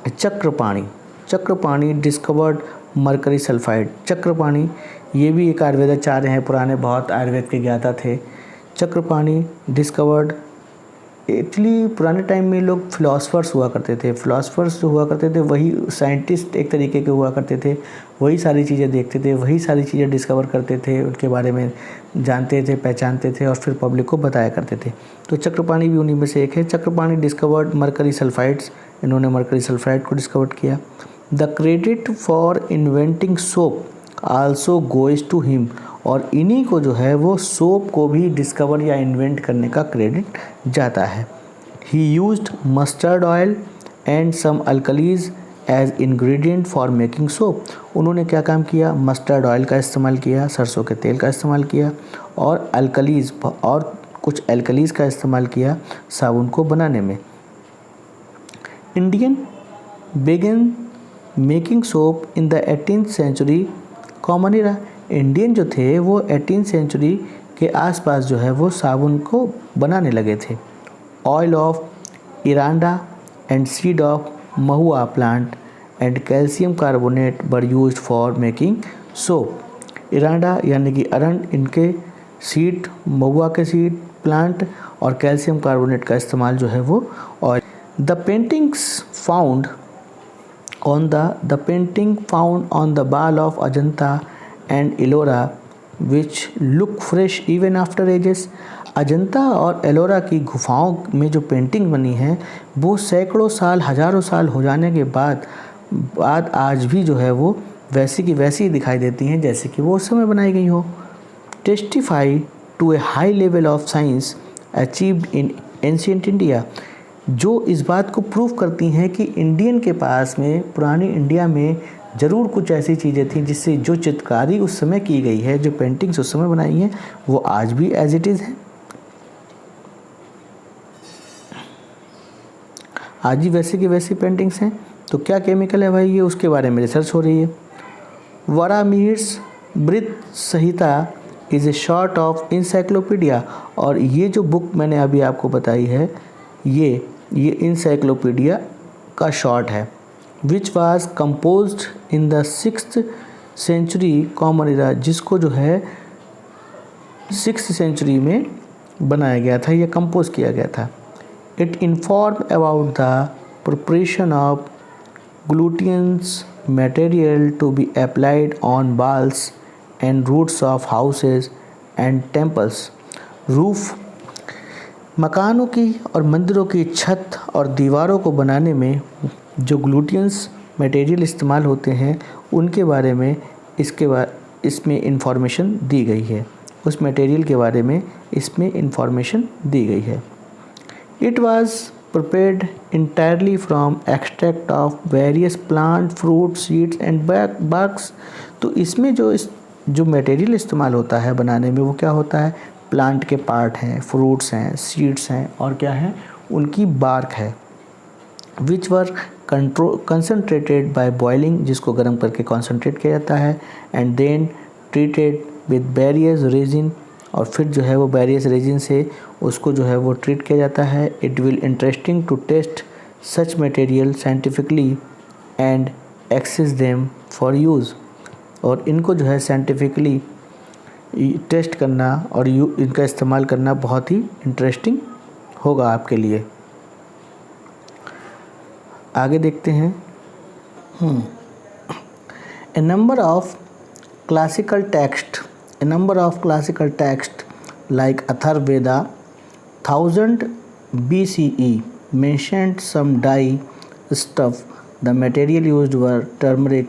Speaker 1: Chakrapani discovered mercury sulphide. Chakrapani ये भी एक आयुर्वेदाचार्य हैं, पुराने बहुत आयुर्वेद के ज्ञाता थे। चक्रपाणी डिस्कवर्ड, एक्चुअली पुराने टाइम में लोग फिलोसफर्स हुआ करते थे। फिलोसफर्स जो हुआ करते थे वही साइंटिस्ट एक तरीके के हुआ करते थे, वही सारी चीज़ें देखते थे, वही सारी चीज़ें डिस्कवर करते थे, उनके बारे में जानते थे, पहचानते थे और फिर पब्लिक को बताया करते थे। तो चक्रपाणी भी उन्हीं में से एक है। चक्रपाणी डिस्कवर्ड मरकरी सल्फाइड्स, इन्होंने मरकरी सल्फाइड को डिस्कवर किया। The credit for inventing soap also goes to him. और इन्हीं को जो है वो सोप को भी डिस्कवर या इन्वेंट करने का क्रेडिट जाता है। He used mustard oil and some alkalis as ingredient for making soap. उन्होंने क्या काम किया, मस्टर्ड ऑयल का इस्तेमाल किया, सरसों के तेल का इस्तेमाल किया और अल्कलीज और कुछ एल्कलीज का इस्तेमाल किया साबुन को बनाने में। Indian begin making soap in the 18th century common era. Indian जो थे वो 18th सेंचुरी के आसपास जो है वो साबुन को बनाने लगे थे। Oil of eranda and seed of mahua plant and calcium carbonate were used for making soap. इरांडा यानी कि अरंड, इनके सीड, महुआ के सीड प्लांट और कैल्शियम कार्बोनेट का इस्तेमाल जो है वो oil. The painting found on the painting found on the wall of Ajanta and Ellora which look fresh even after ages. Ajanta और एलोरा की गुफाओं में जो पेंटिंग बनी है वो सैकड़ों साल, हज़ारों साल हो जाने के बाद आज भी जो है वो वैसी की वैसी ही दिखाई देती हैं जैसे कि वो उस समय बनाई गई हो। Testify to a high level of science achieved in ancient India, जो इस बात को प्रूव करती हैं कि इंडियन के पास में, पुरानी इंडिया में ज़रूर कुछ ऐसी चीज़ें थी जिससे जो चित्रकारी उस समय की गई है, जो पेंटिंग्स उस समय बनाई हैं, वो आज भी एज इट इज़ है। आज ही वैसे की वैसी पेंटिंग्स हैं। तो क्या केमिकल है भाई, ये उसके बारे में रिसर्च हो रही है। Varahamihir's Brihat Samhita is a short of encyclopaedia, और ये जो बुक मैंने अभी आपको बताई है ये इंसाइक्लोपीडिया का शॉर्ट है। Which was composed in the 6th century common era, जिसको जो है 6th सेंचुरी में बनाया गया था या कंपोज किया गया था। It inform about the preparation of glutinous material to be applied on walls and roofs of houses and temples। Roof, मकानों की और मंदिरों की छत और दीवारों को बनाने में जो ग्लूटियंस मटेरियल इस्तेमाल होते हैं उनके बारे में इसमें इंफॉर्मेशन दी गई है। उस मटेरियल के बारे में इसमें इंफॉर्मेशन दी गई है। It was prepared entirely from extract of various plant, fruit, seeds and barks। तो इसमें जो मटेरियल इस्तेमाल होता है बनाने में वो क्या होता है, प्लांट के पार्ट हैं, फ्रूट्स हैं, सीड्स हैं और क्या है, उनकी बार्क है। Which were concentrated by boiling, जिसको गर्म करके कॉन्सनट्रेट किया जाता है, and then treated with various resin, और फिर जो है वो वेरियस रेजिन से उसको जो है वो ट्रीट किया जाता है। It will interesting to test such material scientifically and access them for use, और इनको जो है साइंटिफिकली टेस्ट करना और इनका इस्तेमाल करना बहुत ही इंटरेस्टिंग होगा आपके लिए। आगे देखते हैं। A number of classical text like Atharvaveda 1000 BCE mentioned some dye stuff. The material used were turmeric,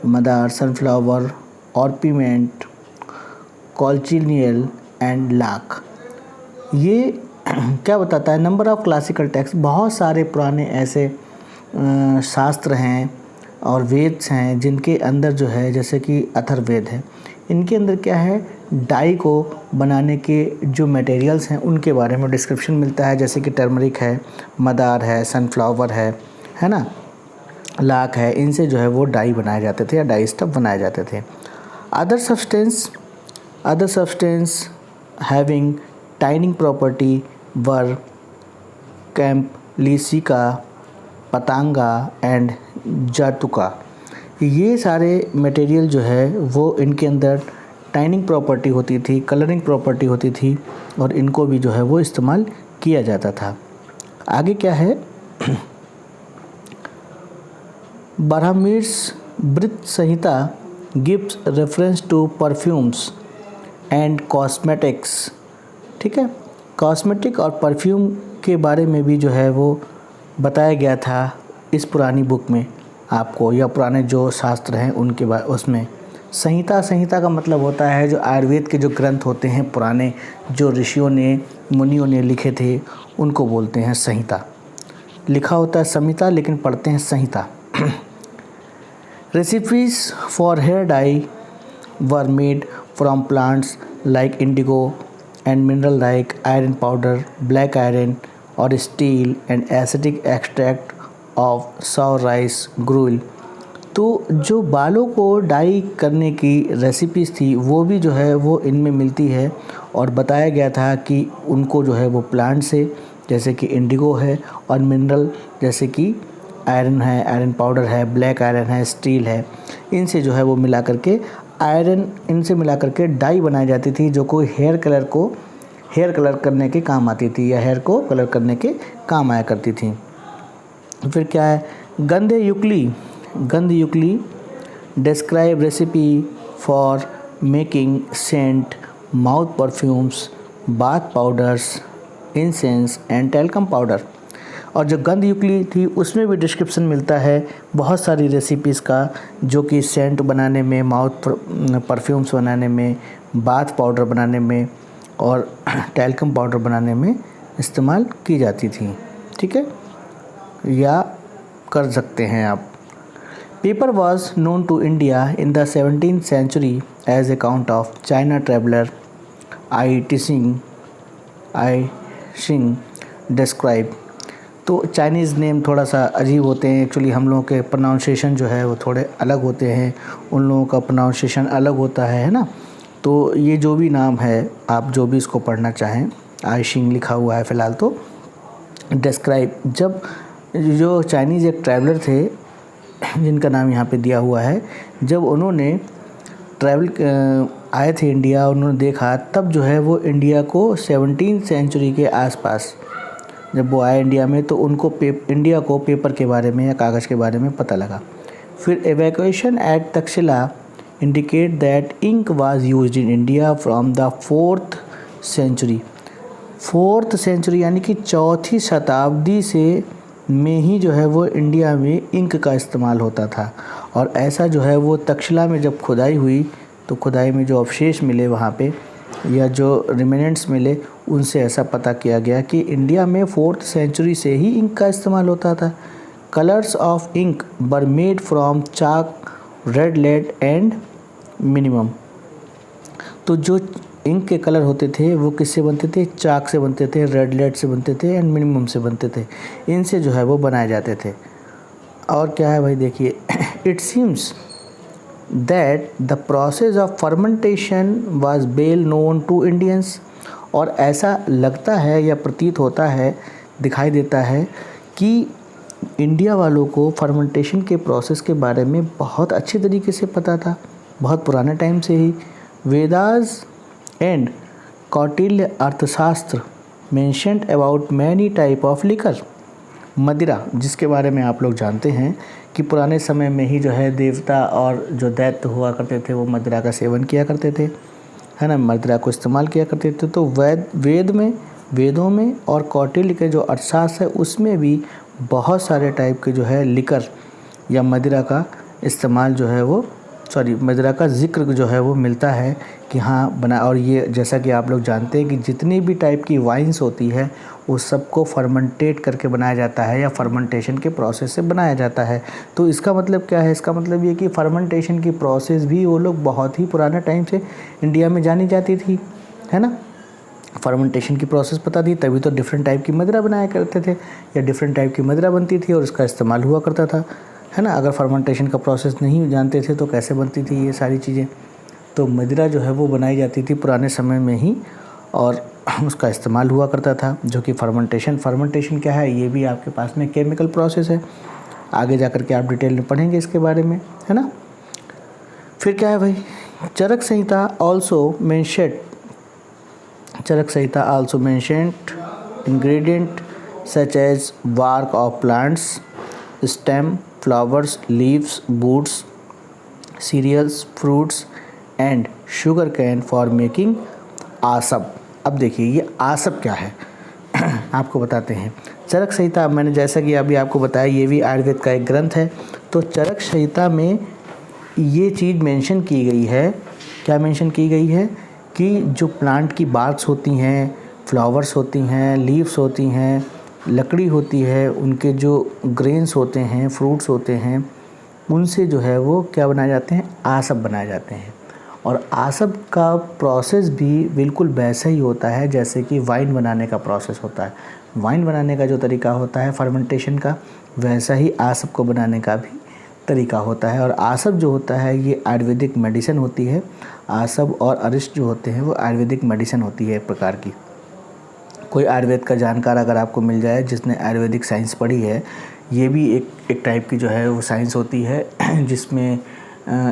Speaker 1: madar, sunflower, orpiment, cochineal and lac। ये क्या बताता है, नंबर ऑफ क्लासिकल टेक्स्ट, बहुत सारे पुराने ऐसे शास्त्र हैं और वेद हैं जिनके अंदर जो है, जैसे कि अथर्ववेद है, इनके अंदर क्या है, डाई को बनाने के जो मटेरियल्स हैं उनके बारे में डिस्क्रिप्शन मिलता है। जैसे कि टर्मरिक है, मदार है, सनफ्लावर है ना, लाख है, इनसे जो है वो डाई बनाए जाते थे या डाई स्टफ बनाए जाते थे। Other substance having tanning property were kampilsika, patanga and jatuka. ये सारे मटेरियल जो है वो इनके अंदर टाइनिंग प्रॉपर्टी होती थी, कलरिंग प्रॉपर्टी होती थी, और इनको भी जो है वो इस्तेमाल किया जाता था। आगे क्या है, Varahamihir's Brihat Samhita gives reference to perfumes and cosmetics. ठीक है, कॉस्मेटिक और परफ्यूम के बारे में भी जो है वो बताया गया था इस पुरानी बुक में आपको, या पुराने जो शास्त्र हैं उनके उसमें। संहिता का मतलब होता है जो आयुर्वेद के जो ग्रंथ होते हैं पुराने, जो ऋषियों ने, मुनियों ने लिखे थे, उनको बोलते हैं संहिता। लिखा होता है संहिता लेकिन पढ़ते हैं Samhita. Recipes for hair dye were made from plants like indigo and mineral like iron powder, black iron और steel and acidic extract of sour rice gruel. तो जो बालों को डाई करने की रेसिपीज़ थी वो भी जो है वो इनमें मिलती है, और बताया गया था कि उनको जो है वो प्लांट से, जैसे कि इंडिगो है, और मिनरल जैसे कि आयरन है, आयरन पाउडर है, ब्लैक आयरन है, स्टील है, इनसे जो है वो मिला करके इनसे मिला करके डाई बनाई जाती थी, जो कोई हेयर कलर करने के काम आती थी या हेयर को कलर करने के काम आया करती थी। फिर क्या है, Gandha Yukti describe recipe for making scent, mouth perfumes, bath powders, incense and talcum powder. और जो गंध युक्ली थी उसमें भी डिस्क्रिप्शन मिलता है बहुत सारी रेसिपीज़ का, जो कि सेंट बनाने में, माउथ परफ्यूम्स बनाने में, बाथ पाउडर बनाने में और टैल्कम पाउडर बनाने में इस्तेमाल की जाती थी। ठीक है, या कर सकते हैं आप। Paper was known to India in the 17th century as account of China traveller I Tsing describe. तो चाइनीज़ नेम थोड़ा सा अजीब होते हैं एक्चुअली, हम लोगों के प्रोनाउंसिएशन जो है वो थोड़े अलग होते हैं, उन लोगों का प्रोनाउंसिएशन अलग होता है ना। तो ये जो भी नाम है, आप जो भी इसको पढ़ना चाहें, आई शिंग लिखा हुआ है फ़िलहाल तो। डिस्क्राइब, जब जो चाइनीज़ एक ट्रैवलर थे जिनका नाम यहाँ पे दिया हुआ है, जब उन्होंने ट्रैवल आए थे इंडिया, उन्होंने देखा, तब जो है वो इंडिया को 17th century के आसपास जब वो आए इंडिया में, तो उनको इंडिया को पेपर के बारे में या कागज़ के बारे में पता लगा। फिर evacuation at Takshashila indicate that ink was used in India from the 4th century। 4th century यानी कि 4वीं शताब्दी से में ही जो है वो इंडिया में इंक का इस्तेमाल होता था। और ऐसा जो है वो तक्षशिला में जब खुदाई हुई, तो खुदाई में जो अवशेष मिले वहाँ पे, या जो रिमेनेंट्स मिले, उनसे ऐसा पता किया गया कि इंडिया में 4th century से ही इंक का इस्तेमाल होता था। Colours of ink were made from chalk, red lead and minimum. तो जो इंक के कलर होते थे वो किससे बनते थे? चाक से बनते थे, रेड लेड से बनते थे एंड मिनिमम से बनते थे। इनसे जो है वो बनाए जाते थे। और क्या है भाई, देखिए, it seems that the process of fermentation was well known to Indians. और ऐसा लगता है या प्रतीत होता है, दिखाई देता है कि इंडिया वालों को फर्मेंटेशन के प्रोसेस के बारे में बहुत अच्छे तरीके से पता था, बहुत पुराने टाइम से ही। वेदास एंड कौटिल्य अर्थशास्त्र mentioned about many type of liquor. मदिरा, जिसके बारे में आप लोग जानते हैं कि पुराने समय में ही जो है देवता और जो दैत्य हुआ करते थे वो मदिरा का सेवन किया करते थे, है ना, मदिरा को इस्तेमाल किया करते थे। तो वेदों में और कौटिल्य के जो अर्थशास्त्र है उसमें भी बहुत सारे टाइप के जो है लिकर या मदिरा का इस्तेमाल जो है वो, मदिरा का जिक्र जो है वो मिलता है कि हाँ बना। और ये जैसा कि आप लोग जानते हैं कि जितनी भी टाइप की वाइन्स होती है वो सबको फर्मेंटेट करके बनाया जाता है या फर्मेंटेशन के प्रोसेस से बनाया जाता है। तो इसका मतलब क्या है? इसका मतलब ये कि फर्मेंटेशन की प्रोसेस भी वो लोग बहुत ही पुराने टाइम से इंडिया में जानी जाती थी, है ना। फर्मेंटेशन की प्रोसेस पता थी, तभी तो डिफरेंट टाइप की मदिरा बनाया करते थे या डिफरेंट टाइप की मदिरा बनती थी और इसका इस्तेमाल हुआ करता था, है ना। अगर फर्मेंटेशन का प्रोसेस नहीं जानते थे तो कैसे बनती थी ये सारी चीज़ें। तो मदिरा जो है वो बनाई जाती थी पुराने समय में ही और उसका इस्तेमाल हुआ करता था, जो कि फर्मेंटेशन क्या है ये भी आपके पास में केमिकल प्रोसेस है। आगे जा कर के आप डिटेल में पढ़ेंगे इसके बारे में, है ना। फिर क्या है भाई, Charaka Samhita also mentioned ingredient such as bark of plants, stem, flowers, leaves, boots, cereals, fruits and sugar cane for making आसब। अब देखिए ये आसब क्या है आपको बताते हैं। चरक संहिता, मैंने जैसा कि अभी आपको बताया, ये भी आयुर्वेद का एक ग्रंथ है। तो चरक संहिता में ये चीज़ मेंशन की गई है, क्या मेंशन की गई है कि जो प्लांट की बार्क्स होती हैं, फ्लावर्स होती हैं, लीव्स होती हैं, लकड़ी होती है, उनके जो ग्रेन्स होते हैं, फ्रूट्स होते हैं, उनसे जो है वो क्या बनाए जाते हैं? आसब बनाए जाते हैं। और आसब का प्रोसेस भी बिल्कुल वैसा ही होता है जैसे कि वाइन बनाने का प्रोसेस होता है। वाइन बनाने का जो तरीका होता है फर्मेंटेशन का, वैसा ही आसब को बनाने का भी तरीका होता है। और आसब जो होता है ये आयुर्वेदिक मेडिसिन होती है। आसब और अरिष्ट जो होते हैं वो आयुर्वेदिक मेडिसिन होती है एक प्रकार की। कोई आयुर्वेद का जानकार अगर आपको मिल जाए जिसने आयुर्वेदिक साइंस पढ़ी है, ये भी एक टाइप की जो है वो साइंस होती है, जिसमें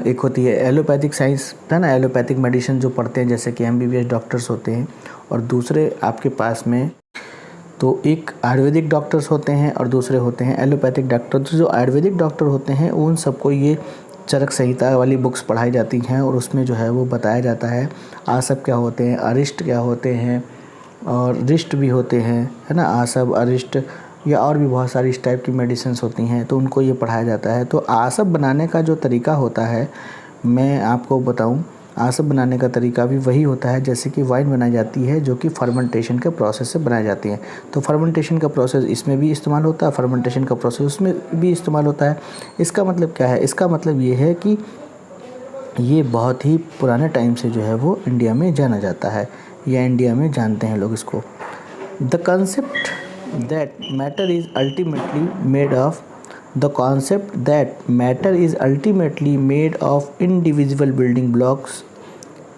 Speaker 1: एक होती है एलोपैथिक साइंस, है ना। एलोपैथिक मेडिसिन जो पढ़ते हैं जैसे कि MBBS डॉक्टर्स होते हैं, और दूसरे आपके पास में तो एक आयुर्वेदिक डॉक्टर्स होते हैं और दूसरे होते हैं एलोपैथिक डॉक्टर। तो जो आयुर्वेदिक डॉक्टर होते हैं उन सबको ये चरक संहिता वाली बुक्स पढ़ाई जाती हैं और उसमें जो है वो बताया जाता है आसब क्या होते हैं, अरिष्ट क्या होते हैं और रिष्ट भी होते हैं, है ना। आसब, अरिष्ट या और भी बहुत सारी इस टाइप की मेडिसिन्स होती हैं, तो उनको ये पढ़ाया जाता है। तो आसब बनाने का जो तरीका होता है, मैं आपको बताऊं, आसब बनाने का तरीका भी वही होता है जैसे कि वाइन बनाई जाती है, जो कि फर्मेंटेशन के प्रोसेस से बनाई जाती है। तो फर्मेंटेशन का प्रोसेस इसमें भी इस्तेमाल होता है, फर्मेंटेशन का प्रोसेस उसमें भी इस्तेमाल होता है। इसका मतलब क्या है? इसका मतलब ये है कि ये बहुत ही पुराने टाइम से जो है वो इंडिया में जाना जाता है या इंडिया में जानते हैं लोग इसको। The concept that matter is ultimately made of The concept that matter is ultimately made of individual building blocks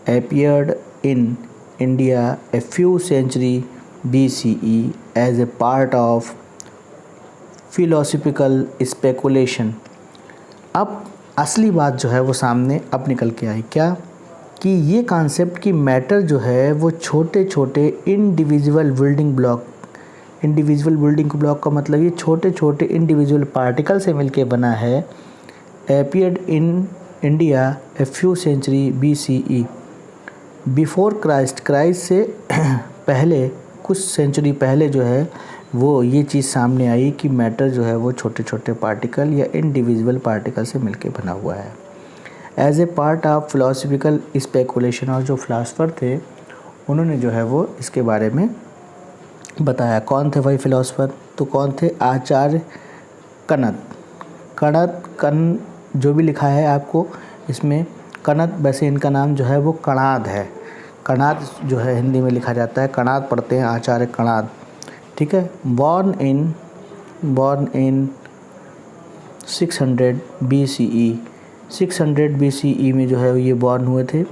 Speaker 1: appeared in India a few centuries BCE as a part of philosophical speculation। अब असली बात जो है वो सामने अब निकल के आई, क्या कि ये कॉन्सेप्ट कि मैटर जो है वो छोटे छोटे इंडिविजुअल बिल्डिंग ब्लॉक का मतलब ये छोटे छोटे इंडिविजुअल पार्टिकल से मिलके बना है। Appeared in India a few century BCE, before Christ से पहले, कुछ सेंचुरी पहले जो है वो ये चीज़ सामने आई कि मैटर जो है वो छोटे छोटे पार्टिकल या इंडिविजुअल पार्टिकल से मिलके बना हुआ है। As a part of philosophical speculation, और जो फिलासफर थे उन्होंने जो है वो इसके बारे में बताया। कौन थे भाई फिलोसफर? तो कौन थे? आचार्य कण जो भी लिखा है आपको इसमें कणद, वैसे इनका नाम जो है वो कणाद है। कणाद जो है हिंदी में लिखा जाता है, कणाद पढ़ते हैं, आचार्य कणाद, ठीक है। बॉर्न इन 600 BCE, 600 BCE में जो है ये बॉर्न हुए थे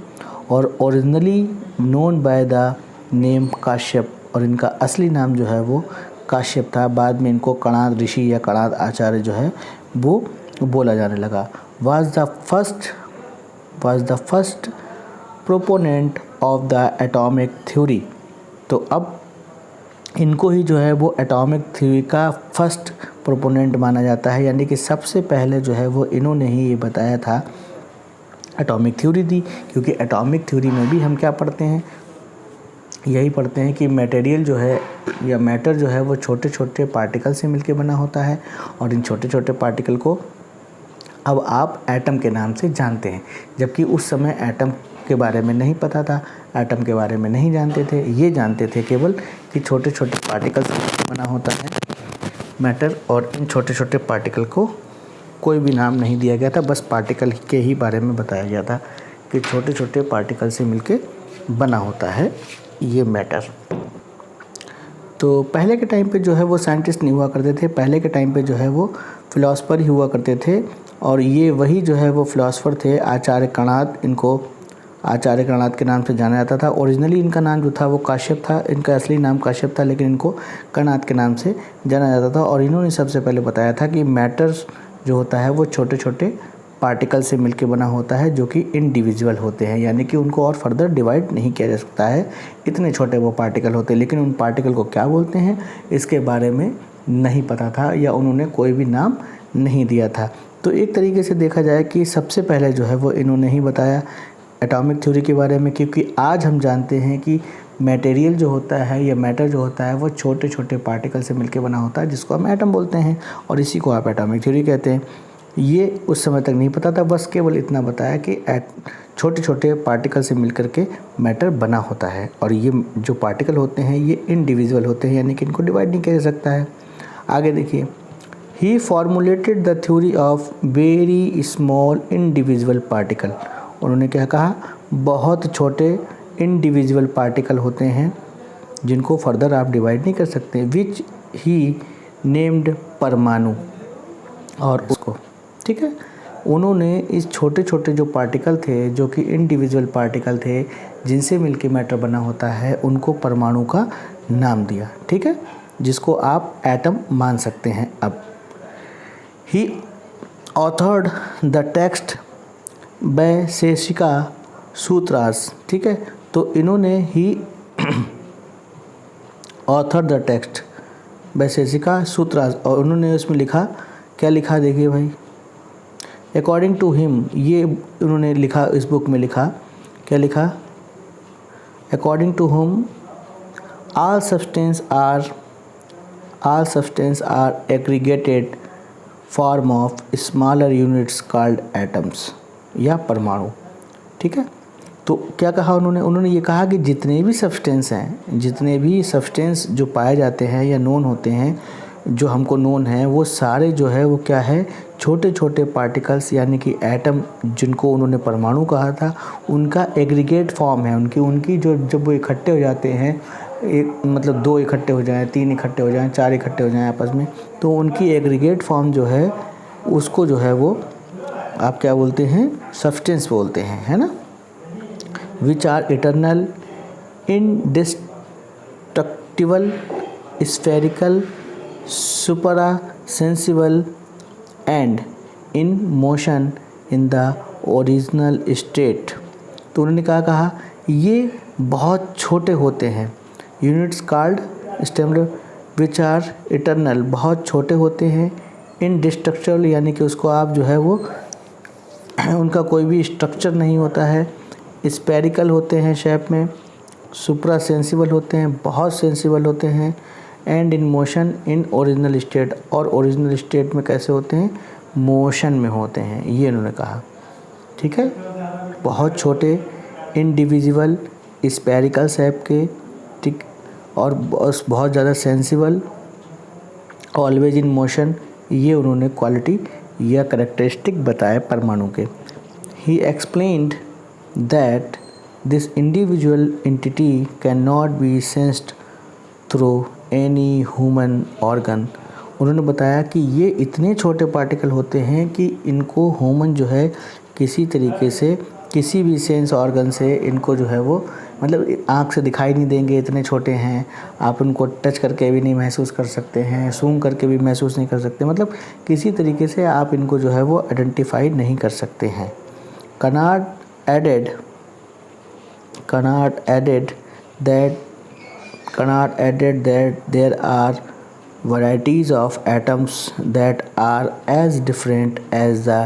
Speaker 1: और originally known by the name Kashyap, और इनका असली नाम जो है वो काश्यप था। बाद में इनको कणाद ऋषि या कणाद आचार्य जो है वो बोला जाने लगा। was the first proponent of the atomic theory। तो अब इनको ही जो है वो एटॉमिक थ्योरी का फर्स्ट प्रोपोनेंट माना जाता है, यानी कि सबसे पहले जो है वो इन्होंने ही ये बताया था, एटॉमिक थ्योरी दी। क्योंकि एटॉमिक थ्योरी में भी हम क्या पढ़ते हैं? यही पढ़ते हैं कि मटेरियल जो है या मैटर जो है वो छोटे छोटे पार्टिकल से मिलके बना होता है, और इन छोटे छोटे पार्टिकल को अब आप एटम के नाम से जानते हैं। जबकि उस समय एटम के बारे में नहीं पता था, एटम के बारे में नहीं जानते थे, ये जानते थे केवल कि छोटे छोटे पार्टिकल से बना होता है मैटर, और इन छोटे छोटे पार्टिकल को कोई भी नाम नहीं दिया गया था, बस पार्टिकल के ही बारे में बताया गया था कि छोटे छोटे पार्टिकल से मिलके बना होता है ये मैटर। तो पहले के टाइम पे जो है वो साइंटिस्ट नहीं हुआ करते थे, पहले के टाइम पे जो है वो फिलोसफर ही हुआ करते थे, और ये वही जो है वो फिलोसफर थे आचार्य कणाद। इनको आचार्य कणाद के नाम से जाना जाता था। ओरिजिनली इनका नाम जो था वो काश्यप था, इनका असली नाम काश्यप था, लेकिन इनको कणाद के नाम से जाना जाता था। और इन्होंने सबसे पहले बताया था कि मैटर्स जो होता है वो छोटे छोटे पार्टिकल से मिलके बना होता है, जो कि इंडिविजुअल होते हैं, यानी कि उनको और फर्दर डिवाइड नहीं किया जा सकता है, इतने छोटे वो पार्टिकल होते हैं। लेकिन उन पार्टिकल को क्या बोलते हैं इसके बारे में नहीं पता था, या उन्होंने कोई भी नाम नहीं दिया था। तो एक तरीके से देखा जाए कि सबसे पहले जो है वो इन्होंने ही बताया एटॉमिक थ्योरी के बारे में, क्योंकि आज हम जानते हैं कि मटेरियल जो होता है या मैटर जो होता है वो छोटे छोटे पार्टिकल से मिलकर बना होता है, जिसको हम एटम बोलते हैं, और इसी को आप एटॉमिक थ्योरी कहते हैं। ये उस समय तक नहीं पता था, बस केवल इतना बताया कि छोटे छोटे पार्टिकल से मिलकर के मैटर बना होता है, और ये जो पार्टिकल होते हैं ये इंडिविजुअल होते हैं, यानी कि इनको डिवाइड नहीं किया जा सकता है। आगे देखिए, ही formulated the theory of very small individual particle. उन्होंने क्या कहा? बहुत छोटे इंडिविजुअल पार्टिकल होते हैं जिनको फर्दर आप डिवाइड नहीं कर सकते, विच ही नेम्ड परमाणु। और उसको, ठीक है, उन्होंने इस छोटे छोटे जो पार्टिकल थे, जो कि इंडिविजुअल पार्टिकल थे जिनसे मिलके मैटर बना होता है, उनको परमाणु का नाम दिया, ठीक है, जिसको आप एटम मान सकते हैं। अब ही ऑथर्ड द टेक्स्ट वैशेषिका सूत्रास, ठीक है, तो इन्होंने ही ऑथर द टेक्स्ट वैशेषिका सूत्रास, और उन्होंने उसमें लिखा, क्या लिखा देखिए भाई, अकॉर्डिंग टू हिम, ये उन्होंने लिखा, इस बुक में लिखा, क्या लिखा? According to him all substance are aggregated form of smaller units called atoms या परमाणु। ठीक है, तो क्या कहा उन्होंने ये कहा कि जितने भी सब्सटेंस जो पाए जाते हैं या नोन होते हैं, जो हमको नोन है, वो सारे जो है वो क्या है, छोटे छोटे पार्टिकल्स यानी कि एटम, जिनको उन्होंने परमाणु कहा था, उनका एग्रीगेट फॉर्म है। उनकी जो जब वो इकट्ठे हो जाते हैं, एक मतलब 2 इकट्ठे हो जाएं, 3 इकट्ठे हो जाएं, 4 इकट्ठे हो जाएं आपस में, तो उनकी एग्रीगेट फॉर्म जो है उसको जो है वो आप क्या बोलते हैं? सब्सटेंस बोलते हैं, है ना। Which are eternal, indestructible, spherical, supra sensible and in motion in the original state. तो उन्होंने क्या कहा? ये बहुत छोटे होते हैं, units called stable, which are eternal, बहुत छोटे होते हैं, इनडिस्ट्रक्टिबल यानी कि उसको आप जो है वो उनका कोई भी स्ट्रक्चर नहीं होता है, स्पेरिकल होते हैं शेप में, सुप्रा सेंसिबल होते हैं, बहुत सेंसिबल होते हैं, and in motion in original state, और ओरिजिनल स्टेट में कैसे होते हैं? मोशन में होते हैं, ये उन्होंने कहा। ठीक है, बहुत छोटे, इनडिविजिबल, स्पेरिकल शेप के, ठीक, और बहुत ज़्यादा सेंसिबल, ऑलवेज इन मोशन, ये उन्होंने क्वालिटी या करेक्टरिस्टिक बताए परमाणु के। ही explained that this individual entity can not be sensed through any human organ. उन्होंने बताया कि ये इतने छोटे पार्टिकल होते हैं कि इनको ह्यूमन जो है किसी तरीके से, किसी भी सेंस ऑर्गन से इनको जो है वो, मतलब आँख से दिखाई नहीं देंगे, इतने छोटे हैं, आप उनको टच करके भी नहीं महसूस कर सकते हैं, सूंघ करके भी महसूस नहीं कर सकते, मतलब किसी तरीके से आप इनको जो है वो आइडेंटिफाई नहीं कर सकते हैं। Canard added that there are varieties of atoms that are as different as the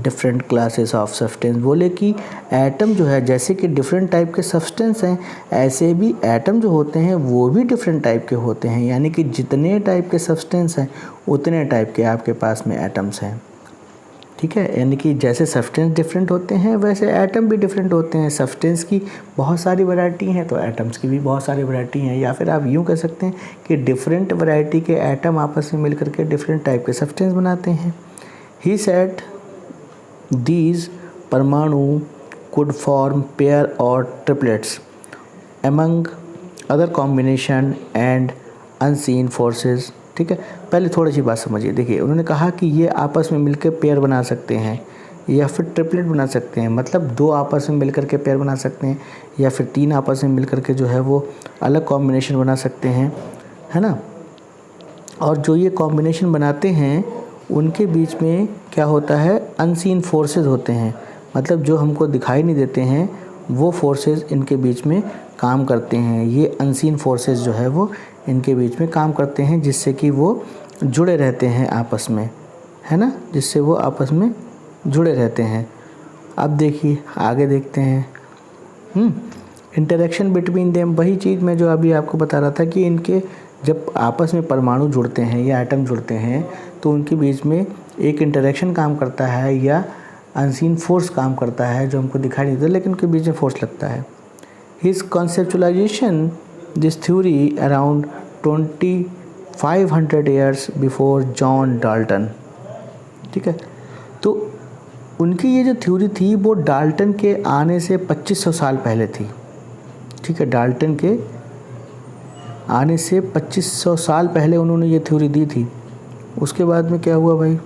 Speaker 1: different classes of substance। बोले कि एटम जो है, जैसे कि डिफरेंट टाइप के सब्सटेंस हैं, ऐसे भी एटम जो होते हैं वो भी डिफरेंट टाइप के होते हैं, यानी कि जितने टाइप के सब्सटेंस हैं उतने टाइप के आपके पास में एटम्स हैं। ठीक है, यानी कि जैसे सब्सटेंस डिफरेंट होते हैं वैसे एटम भी डिफरेंट होते हैं। सब्सटेंस की बहुत सारी वैरायटी हैं तो एटम्स की भी बहुत सारी वैरायटी हैं, या फिर आप यूँ कह सकते हैं कि डिफरेंट वैरायटी के एटम आपस में मिलकर के डिफरेंट टाइप के सब्सटेंस बनाते हैं। ही सेड दीज परमाणु could form pair or triplets among other combination and unseen forces। ठीक है, पहले थोड़ी सी बात समझिए। देखिए, उन्होंने कहा कि ये आपस में मिलकर पेयर बना सकते हैं या फिर ट्रिपलेट बना सकते हैं, मतलब 2 आपस में मिलकर के पेयर बना सकते हैं, या फिर 3 आपस में मिलकर के जो है वो अलग कॉम्बिनेशन बना सकते हैं, है ना। और जो ये कॉम्बिनेशन बनाते हैं उनके बीच में क्या होता है? अनसीन फोर्सेस होते हैं, मतलब जो हमको दिखाई नहीं देते हैं वो फोर्सेस इनके बीच में काम करते हैं। ये अनसीन फोर्सेस जो है वो इनके बीच में काम करते हैं, जिससे कि वो जुड़े रहते हैं आपस में, है ना, जिससे वो आपस में जुड़े रहते हैं। अब देखिए आगे देखते हैं। इंटरेक्शन बिटवीन देम, वही चीज़ मैं जो अभी आपको बता रहा था कि इनके जब आपस में परमाणु जुड़ते हैं या एटम जुड़ते हैं तो उनके बीच में एक इंटरेक्शन काम करता है या अनसीन फोर्स काम करता है, जो हमको दिखाई नहीं देता लेकिन उनके बीच में फोर्स लगता है। His conceptualisation this theory around 2500 years before John Dalton. ठीक है, तो उनकी ये जो थ्योरी थी वो डाल्टन के आने से 2500 साल पहले थी। ठीक है, डाल्टन के आने से 2500 साल पहले उन्होंने ये थ्योरी दी थी। उसके बाद में क्या हुआ भाई?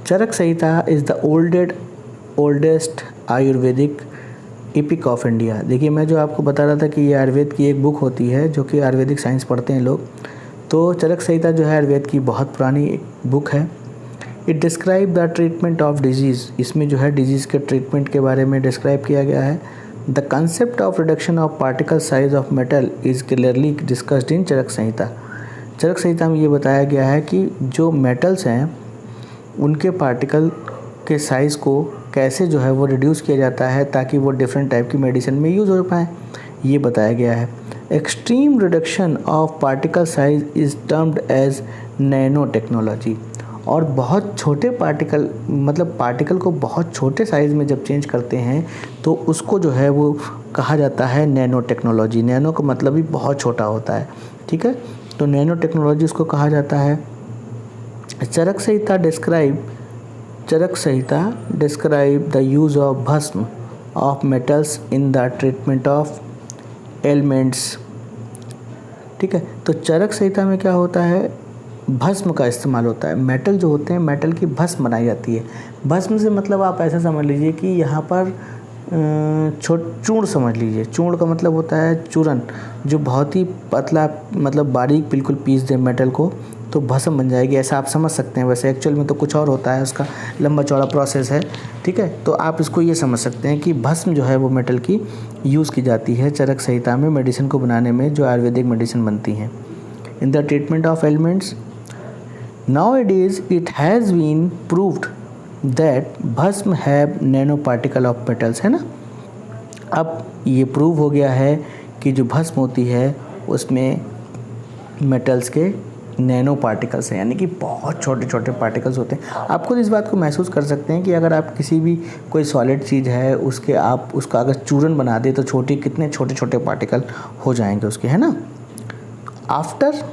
Speaker 1: Charaka Samhita is the oldest Ayurvedic epic of India. देखिए, मैं जो आपको बता रहा था कि ये आयुर्वेद की एक बुक होती है, जो कि आयुर्वेदिक साइंस पढ़ते हैं लोग, तो चरक संहिता जो है आयुर्वेद की बहुत पुरानी एक बुक है। It describe the treatment of disease, इसमें जो है डिजीज़ के ट्रीटमेंट के बारे में डिस्क्राइब किया गया है। The concept of reduction of particle size of metal is clearly discussed in Charaka Samhita. Charaka Samhita में ये बताया गया है कि जो मेटल्स हैं उनके पार्टिकल के साइज़ को कैसे जो है वो रिड्यूस किया जाता है ताकि वो डिफरेंट टाइप की मेडिसिन में यूज़ हो पाए, ये बताया गया है। Extreme reduction of particle size is termed as nanotechnology. और बहुत छोटे पार्टिकल, मतलब पार्टिकल को बहुत छोटे साइज़ में जब चेंज करते हैं तो उसको जो है वो कहा जाता है नैनो टेक्नोलॉजी। नैनो का मतलब भी बहुत छोटा होता है, ठीक है, तो नैनो टेक्नोलॉजी उसको कहा जाता है। चरक संहिता डिस्क्राइब द यूज़ ऑफ भस्म of metals in the treatment of elements, ठीक है। तो चरक संहिता में क्या होता है, भस्म का इस्तेमाल होता है। मेटल जो होते हैं, मेटल की भस्म बनाई जाती है। भस्म से मतलब आप ऐसा समझ लीजिए कि यहाँ पर चूर्ण समझ लीजिए। चूर्ण का मतलब होता है चूरन, जो बहुत ही पतला, मतलब बारीक बिल्कुल पीस दे मेटल को तो भस्म बन जाएगी, ऐसा आप समझ सकते हैं। वैसे एक्चुअल में तो कुछ और होता है, उसका लंबा चौड़ा प्रोसेस है, ठीक है। तो आप इसको ये समझ सकते हैं कि भस्म जो है वो मेटल की यूज़ की जाती है चरक संहिता में मेडिसिन को बनाने में, जो आयुर्वेदिक मेडिसिन बनती हैं। In the treatment of elements nowadays it has been proved that भस्म have nano particle of metals, है ना। अब ये प्रूव हो गया है कि जो भस्म होती है उसमें मेटल्स के नैनो पार्टिकल्स हैं, यानी कि बहुत छोटे छोटे पार्टिकल्स होते हैं। आप खुद इस बात को महसूस कर सकते हैं कि अगर आप किसी भी कोई सॉलिड चीज़ है उसके आप उसका अगर चूरन बना दे तो कितने छोटे छोटे पार्टिकल हो जाएंगे उसके, है ना। After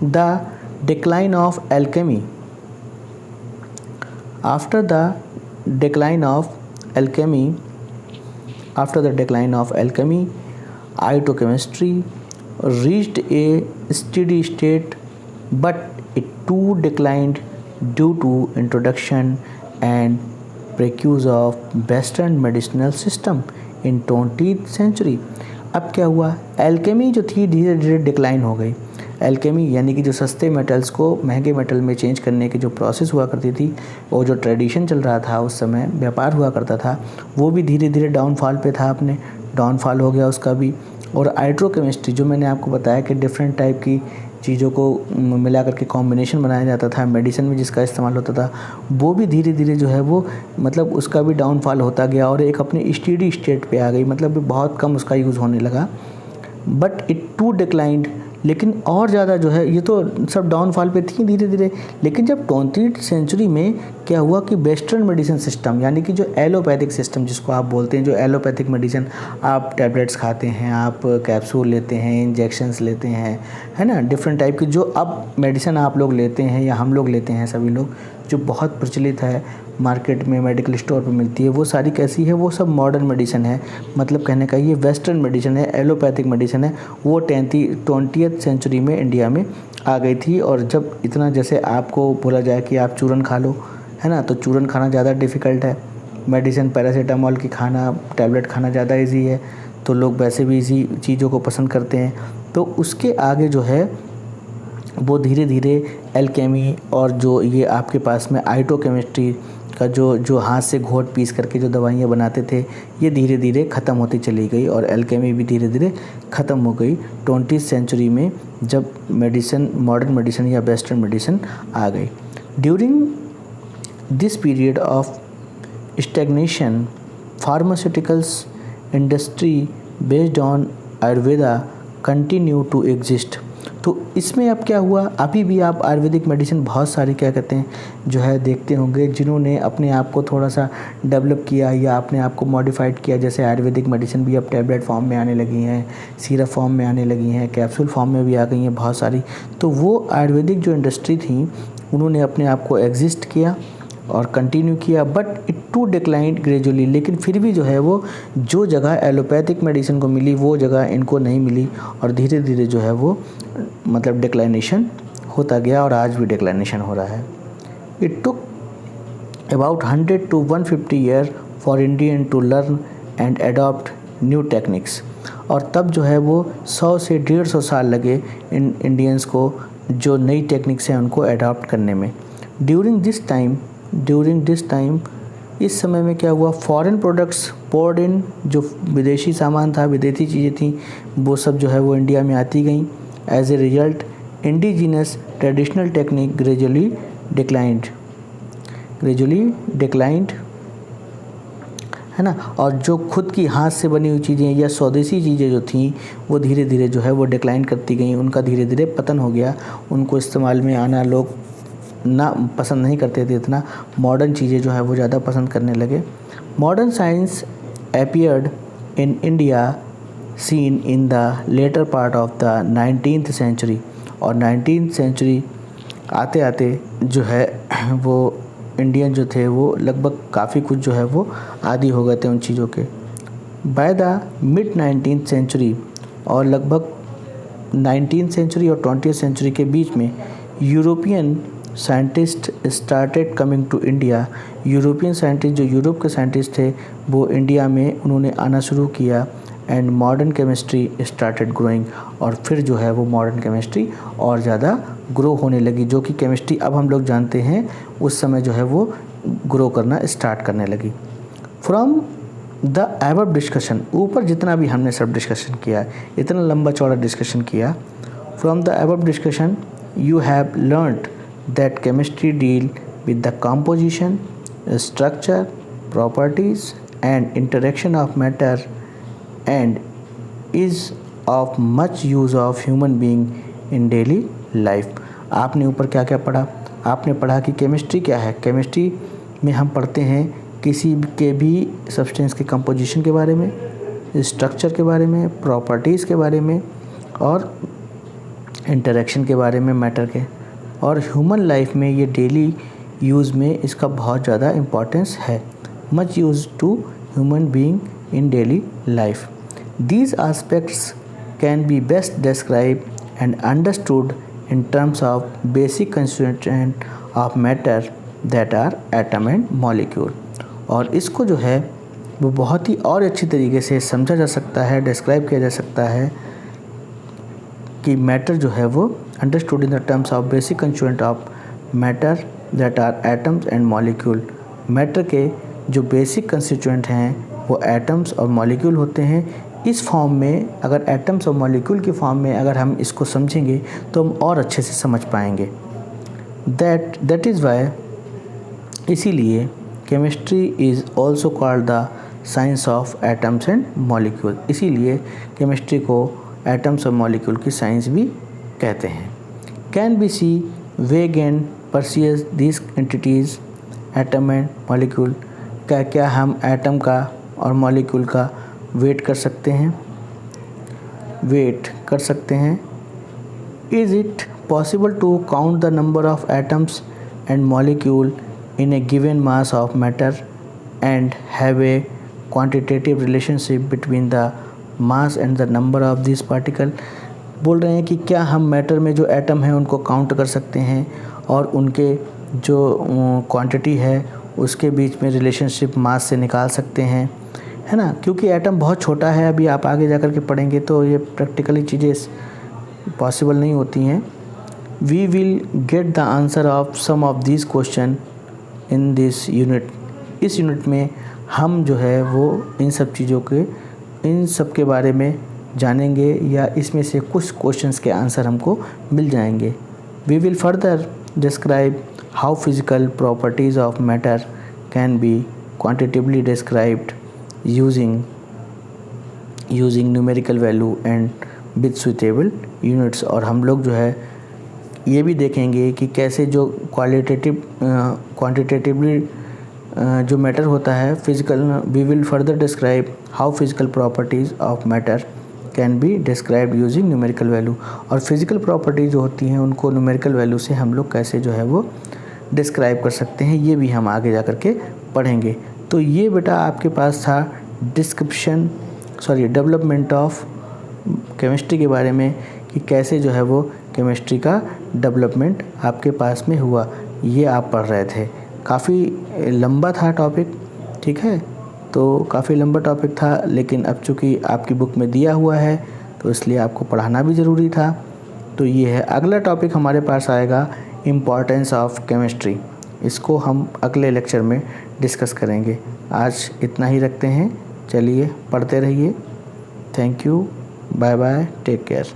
Speaker 1: the decline of alchemy, after the decline of alchemy, iotochemistry reached a steady state, but it too declined due to introduction and precursors of western medicinal system in 20th century। अब क्या हुआ, alchemy जो थी धीरे धीरे decline हो गई। Alchemy यानी कि जो सस्ते मेटल्स को महंगे मेटल में चेंज करने की जो प्रोसेस हुआ करती थी, वो जो ट्रेडिशन चल रहा था उस समय, व्यापार हुआ करता था, वो भी धीरे धीरे डाउनफॉल पे था, अपने डाउनफॉल हो गया उसका भी। और आइट्रोकेमिस्ट्री जो मैंने आपको बताया कि डिफरेंट टाइप की चीज़ों को मिला करके कॉम्बिनेशन बनाया जाता था मेडिसिन में, जिसका इस्तेमाल होता था, वो भी धीरे धीरे जो है वो मतलब उसका भी डाउनफॉल होता गया और एक अपनी स्टेडी स्टेट पे आ गई, मतलब बहुत कम उसका यूज़ होने लगा। बट इट टू डिक्लाइंड, लेकिन और ज़्यादा जो है, ये तो सब डाउनफॉल पे थी धीरे धीरे, लेकिन जब 20th सेंचुरी में क्या हुआ कि वेस्टर्न मेडिसिन सिस्टम, यानी कि जो एलोपैथिक सिस्टम जिसको आप बोलते हैं, जो एलोपैथिक मेडिसिन, आप टैबलेट्स खाते हैं, आप कैप्सूल लेते हैं, इंजेक्शंस लेते हैं, है ना, डिफरेंट टाइप की जो अब मेडिसिन आप लोग लेते हैं या हम लोग लेते हैं सभी लोग, जो बहुत प्रचलित है मार्केट में, मेडिकल स्टोर पे मिलती है, वो सारी कैसी है, वो सब मॉडर्न मेडिसिन है। मतलब कहने का ये वेस्टर्न मेडिसिन है, एलोपैथिक मेडिसिन है, वो 20th सेंचुरी में इंडिया में आ गई थी। और जब इतना, जैसे आपको बोला जाए कि आप चूरन खा लो, है ना, तो चूरन खाना ज़्यादा डिफ़िकल्ट है, मेडिसिन पैरासीटामॉल की खाना, टैबलेट खाना ज़्यादा ईजी है, तो लोग वैसे भी इसी चीज़ों को पसंद करते हैं। तो उसके आगे जो है वो धीरे धीरे एल्केमी और जो ये आपके पास में आइटोकेमिस्ट्री का जो हाथ से घोट पीस करके जो दवाइयाँ बनाते थे, ये धीरे धीरे ख़त्म होती चली गई और एल्केमी भी धीरे धीरे ख़त्म हो गई 20th सेंचुरी में, जब मेडिसिन, मॉडर्न मेडिसिन या वेस्टर्न मेडिसिन आ गई। During this period of stagnation, pharmaceuticals industry based on Ayurveda continue to exist. तो इसमें अब क्या हुआ, अभी भी आप आयुर्वेदिक मेडिसिन बहुत सारी क्या कहते हैं जो है देखते होंगे, जिन्होंने अपने आप को थोड़ा सा डेवलप किया या अपने आप को मॉडिफाइड किया। जैसे आयुर्वेदिक मेडिसिन भी अब टैबलेट फॉर्म में आने लगी हैं, सिरप फॉर्म में आने लगी हैं, कैप्सूल फॉर्म में भी आ गई हैं बहुत सारी। तो वो आयुर्वेदिक जो इंडस्ट्री थी उन्होंने अपने आप को एग्जिस्ट किया और कंटिन्यू किया, but it too declined gradually. लेकिन फिर भी जो है वो जो जगह एलोपैथिक मेडिसिन को मिली वो जगह इनको नहीं मिली और धीरे धीरे जो है वो मतलब डिक्लाइनेशन होता गया और आज भी डिक्लाइनेशन हो रहा है। It took about 100 to 150 year for Indian to learn and adopt new techniques. और तब जो है वो 100 से 150 साल लगे इंडियंस को जो नई टेक्निक्स हैं उनको एडॉप्ट करने में। ड्यूरिंग दिस टाइम इस समय में क्या हुआ, फॉरेन प्रोडक्ट्स पोर्ड इन, जो विदेशी सामान था, विदेशी चीज़ें थी, वो सब जो है वो इंडिया में आती गई। As a result indigenous traditional technique gradually declined, है ना। और जो खुद की हाथ से बनी हुई चीज़ें या स्वदेशी चीज़ें जो थीं वो धीरे धीरे जो है वो डिक्लाइन करती गई, उनका धीरे धीरे पतन हो गया, उनको इस्तेमाल में आना लोग ना पसंद नहीं करते थे इतना, मॉडर्न चीज़ें जो है वो ज़्यादा पसंद करने लगे। Modern science appeared in India scene in the latter part of the 19th century, और 19th सेंचुरी आते आते जो है वो इंडियन जो थे वो लगभग काफ़ी कुछ जो है वो आदी हो गए थे उन चीज़ों के। By the mid 19th century, और लगभग 19th सेंचुरी और 20th सेंचुरी के बीच में European scientist started coming to India. European scientist जो यूरोप के साइंटिस्ट थे वो इंडिया में उन्होंने आना शुरू किया। And modern chemistry started growing, और फिर जो है वो मॉडर्न केमिस्ट्री और ज़्यादा ग्रो होने लगी। जो कि केमिस्ट्री अब हम लोग जानते हैं उस समय जो है वो ग्रो करना स्टार्ट करने लगी। फ्रॉम द अबव डिस्कशन, ऊपर जितना भी हमने सब डिस्कशन किया, इतना लंबा चौड़ा डिस्कशन किया, from the above discussion you have learned that chemistry deal with the composition, structure, properties and interaction of matter and is of much use of human being in daily life। आपने ऊपर क्या क्या पढ़ा? आपने पढ़ा कि chemistry क्या है। केमिस्ट्री में हम पढ़ते हैं किसी के भी सब्सटेंस के कंपोजिशन के बारे में, स्ट्रक्चर के बारे में, प्रॉपर्टीज़ के बारे में और इंटरेक्शन के बारे में मैटर के। और ह्यूमन लाइफ में ये डेली यूज़ में इसका बहुत ज़्यादा इम्पोर्टेंस है। Much use to human being in daily life. These aspects can be best describe and understood in terms of basic constituent of matter that are atom and molecule. और इसको जो है वो बहुत ही और अच्छी तरीके से समझा जा सकता है, डिस्क्राइब किया जा सकता है कि मैटर जो है वो understood in the terms of basic constituent of matter that are atoms and molecule. Matter के जो बेसिक कंस्टिट्यूएंट हैं वो एटम्स और मॉलिक्यूल होते हैं। इस फॉर्म में अगर एटम्स और मॉलिक्यूल की फॉर्म में अगर हम इसको समझेंगे तो हम और अच्छे से समझ पाएंगे। दैट इज़ वाई, इसीलिए chemistry is also called the science of atoms and molecule. इसीलिए केमिस्ट्री को एटम्स और मॉलिक्यूल की साइंस भी कहते हैं। Can we see weigh and perceive this entities atom and molecule. क्या हम एटम का और मॉलिक्यूल का वेट कर सकते हैं? Is it possible to count the number of atoms and molecule in a given mass of matter and have a quantitative relationship between the mass and the number of these particle। बोल रहे हैं कि क्या हम matter में जो atom हैं उनको काउंट कर सकते हैं और उनके जो क्वांटिटी है उसके बीच में रिलेशनशिप मास से निकाल सकते हैं, है ना। क्योंकि एटम बहुत छोटा है, अभी आप आगे जा कर के पढ़ेंगे तो ये प्रैक्टिकली चीज़ें पॉसिबल नहीं होती हैं। We will get the answer of some of this question in this unit. इस यूनिट में हम जो है वो इन सब के बारे में जानेंगे या इसमें से कुछ क्वेश्चंस के आंसर हमको मिल जाएंगे। We will further describe how physical properties of matter can be quantitatively described using numerical value and with suitable units. और हम लोग जो है ये भी देखेंगे कि कैसे जो क्वांटिटेटिवली जो मैटर होता है physical, we will further describe how physical properties of matter can be described using numerical value. और फिजिकल प्रॉपर्टीज़ जो होती हैं उनको न्यूमेरिकल वैल्यू से हम लोग कैसे जो है वो डिस्क्राइब कर सकते हैं, ये भी हम आगे जा कर के पढ़ेंगे। तो ये बेटा आपके पास था डेवलपमेंट ऑफ केमिस्ट्री के बारे में कि कैसे जो है वो केमिस्ट्री का डेवलपमेंट आपके पास में हुआ, ये आप पढ़ रहे थे। काफ़ी लंबा था टॉपिक, ठीक है, तो काफ़ी लंबा टॉपिक था, लेकिन अब चूँकि आपकी बुक में दिया हुआ है तो इसलिए आपको पढ़ाना भी ज़रूरी था। तो ये है, अगला टॉपिक हमारे पास आएगा इम्पॉर्टेंस ऑफ केमिस्ट्री। इसको हम अगले लेक्चर में डिस्कस करेंगे। आज इतना ही रखते हैं, चलिए पढ़ते रहिए। Thank you, bye bye, take care.